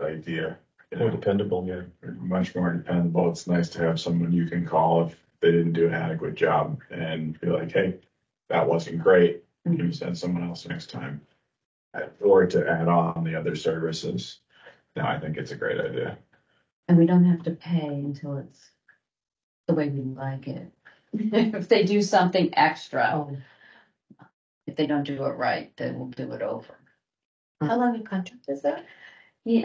idea. More dependable, yeah. Much more dependable. It's nice to have someone you can call if they didn't do an adequate job and be like, hey, that wasn't great. Can you send someone else next time? Or to add on the other services. No, I think it's a great idea. And we don't have to pay until it's the way we like it. If they do something extra, if they don't do it right, then we'll do it over. How long a contract is that? He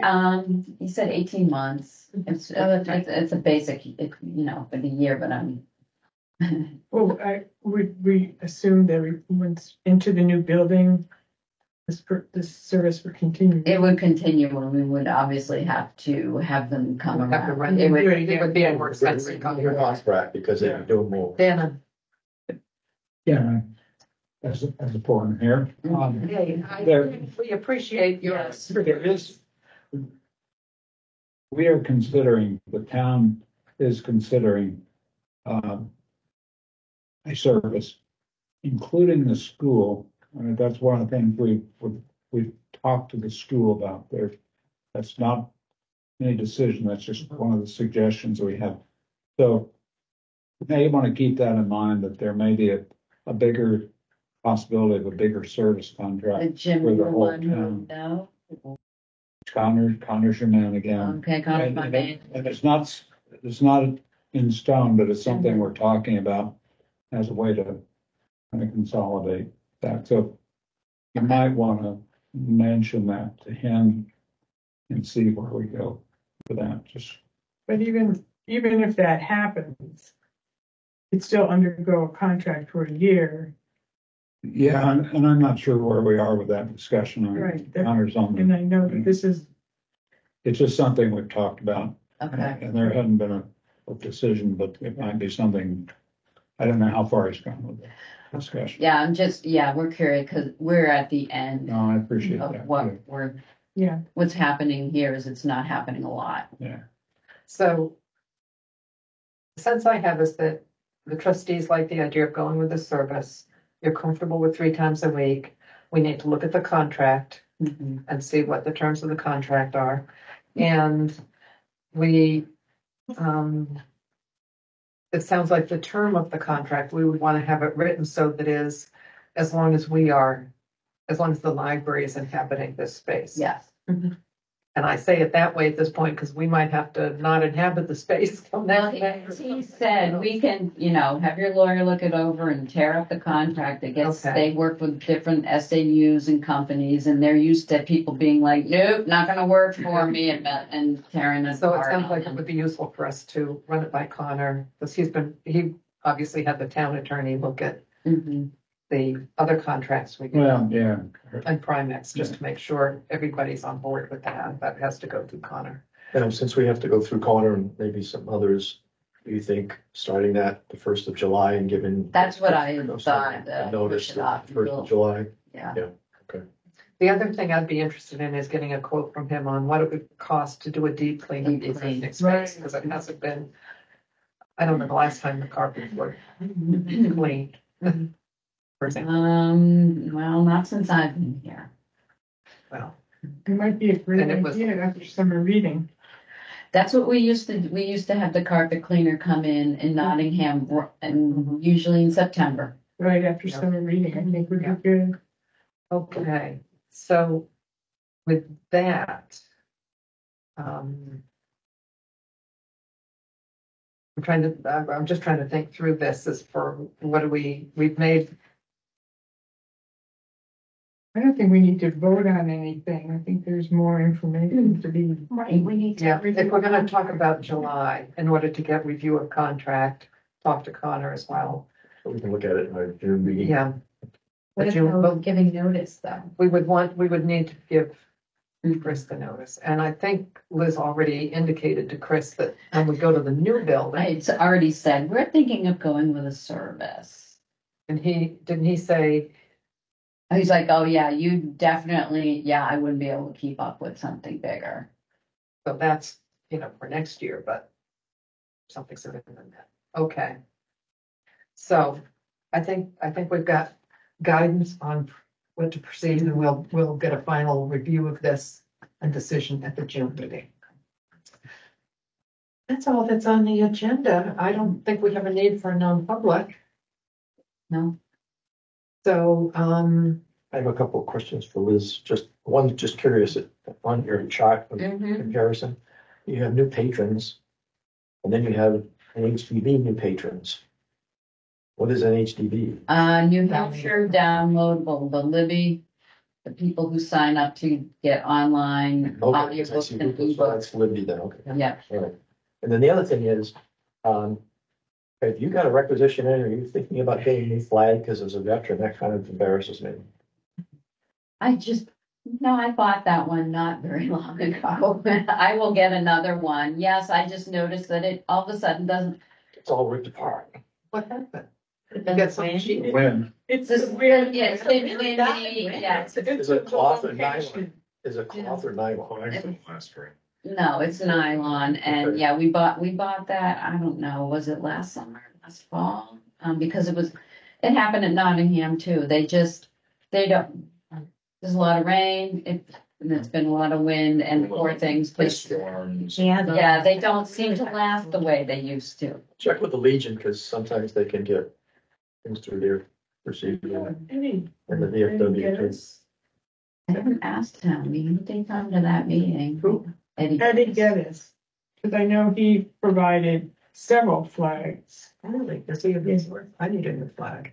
said 18 months. It's a basic, for the year, but Well, we assume that once into the new building, this service would continue. it would continue, and we would obviously have to have them come We'd have to around. rent It would, it would be a more expensive Your cost bracket because they're doing more. Dan, Yeah, as a point here. we appreciate your. Yes. There is, we are considering, the town is considering a service, including the school. That's one of the things we've talked to the school about there. That's not any decision, that's just one of the suggestions we have. So you may want to keep that in mind, that there may be a bigger possibility of a bigger service the contract. Jim, For the the whole one who, town. no? Connor's your man again. Okay, Connor's my man. And it's not in stone, but it's something we're talking about as a way to kind of consolidate that. So you might want to mention that to him and see where we go for that. Just But even if that happens, it's still undergo a contract for a year. yeah, and I'm not sure where we are with that discussion. Right. Connor's on And the, I know that this is, it's just something we've talked about. Okay. And there hadn't been a decision, but it might be something. I don't know how far he's gone with the discussion. Yeah, we're curious because we're at the end No, I appreciate of that. what yeah, what's happening here is it's not happening a lot. Yeah. So the sense I have is that the trustees like the idea of going with the service. You're comfortable with 3 times a week. we need to look at the contract Mhm. and see what the terms of the contract are. And we, it sounds like the term of the contract, we would want to have it written so that is, as long as the library is inhabiting this space. Yes. And I say it that way at this point because we might have to not inhabit the space. Well, he said, we can, have your lawyer look it over and tear up the contract. Okay. They work with different SAUs and companies, and they're used to people being like, nope, not gonna work for me, and tearing it So it apart. sounds like it would be useful for us to run it by Connor, because he obviously had the town attorney look at Mhm. the other contracts we Well, got yeah, and Primex, just to make sure everybody's on board with that. That has to go through Connor. And since we have to go through Connor and maybe some others, do you think starting that the 1st of July and giving? That's what I a thought. Notice push it off the 1st until- of July? Yeah. The other thing I'd be interested in is getting a quote from him on what it would cost to do a deep clean of the Deep clean. existing space, because it hasn't been, I don't know the last time the carpets were cleaned. For example, Well, not since I've been here. well, It might be a great And it was- idea after summer reading. That's what we used to have the carpet cleaner come in Nottingham, and usually in September. Right after Yeah. summer reading, I think would be Yeah. good. okay, so with that, I'm just trying to think through this as for what do we've made, I don't think we need to vote on anything. I think there's more information to be. Right, we need to. yeah, if we're gonna talk about July, in order to get review of contract, talk to Connor as well. So we can look at it in our June meeting. Yeah, What But if you- we're giving notice though? we would need to give Chris the notice. And I think Liz already indicated to Chris that when we go to the new building, It's already said, we're thinking of going with a service. and didn't he say, He's like, oh yeah, you definitely, yeah, I wouldn't be able to keep up with something bigger. so that's, for next year, but something significant than that. Okay. So I think we've got guidance on what to proceed, and we'll get a final review of this and decision at the June meeting. That's all that's on the agenda. I don't think we have a need for a non-public. No? So, I have a couple of questions for Liz. Just curious, on your chart of comparison, you have new patrons, and then you have an HDB new patrons. What is an HDB? New Hampshire downloadable, the Libby, the people who sign up to get online Okay, I audiobooks see. and So ebooks. that's Libby then, okay. Yeah, All right. And then the other thing is, if you got a requisition in, are you thinking about getting a new flag? Because as a veteran, that kind of embarrasses me. I bought that one not very long ago. I will get another one. Yes, I just noticed that it all of a sudden doesn't. It's all ripped apart. what happened? You got some cheated? when, It's This, a weird. yeah, it's been windy, yeah. Is it cloth or nylon? location. Is it cloth or nylon? No, it's nylon, and Okay. yeah, we bought that, I don't know, was it last summer, last fall? Because it happened at Nottingham too, they don't, there's a lot of rain, and it's been a lot of wind, and poor things, Storms. yeah, they don't seem to last the way they used to. Check with the Legion, because sometimes they can get things through their procedure Any- and the VFW too. I haven't asked him, he didn't come to that meeting. Who? Eddie. Eddie Geddes, because I know he provided several flags. Really? Does he have his work? I need a new flag.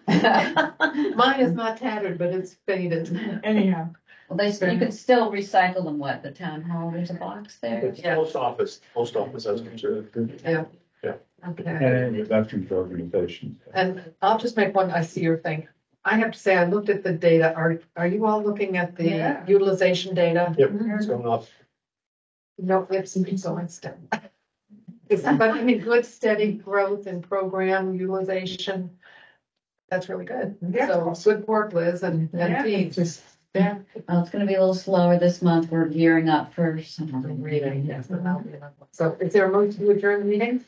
Mine is not tattered, but it's faded. Anyhow, Well, you can still recycle them, the town hall, there's a box there? It's post office has considered. Yeah. Yeah. Okay. and veterans organizations. And I'll just make one, I see your thing. I have to say, I looked at the data. Are you all looking at the Yeah. utilization data? Yep, it's going up. No, it's going down. But I mean, good steady growth in program utilization. That's really good. Yeah. So good work, Liz and yeah, team. it's just, yeah. Well, it's gonna be a little slower this month, we're gearing up for summer Reading, reading. yes, but that'll be enough. So is there a motion to adjourn the meeting?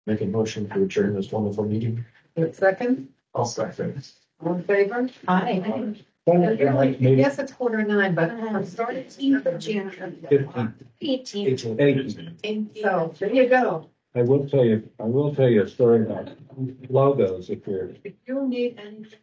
Make a motion to adjourn this wonderful meeting. Second, I'll second. all in favor? Aye. Yes, it's 8:45, but I'm starting. June. 15th. 18th. 18th. So, there you go. I will tell you a story about logos if you're If you need anything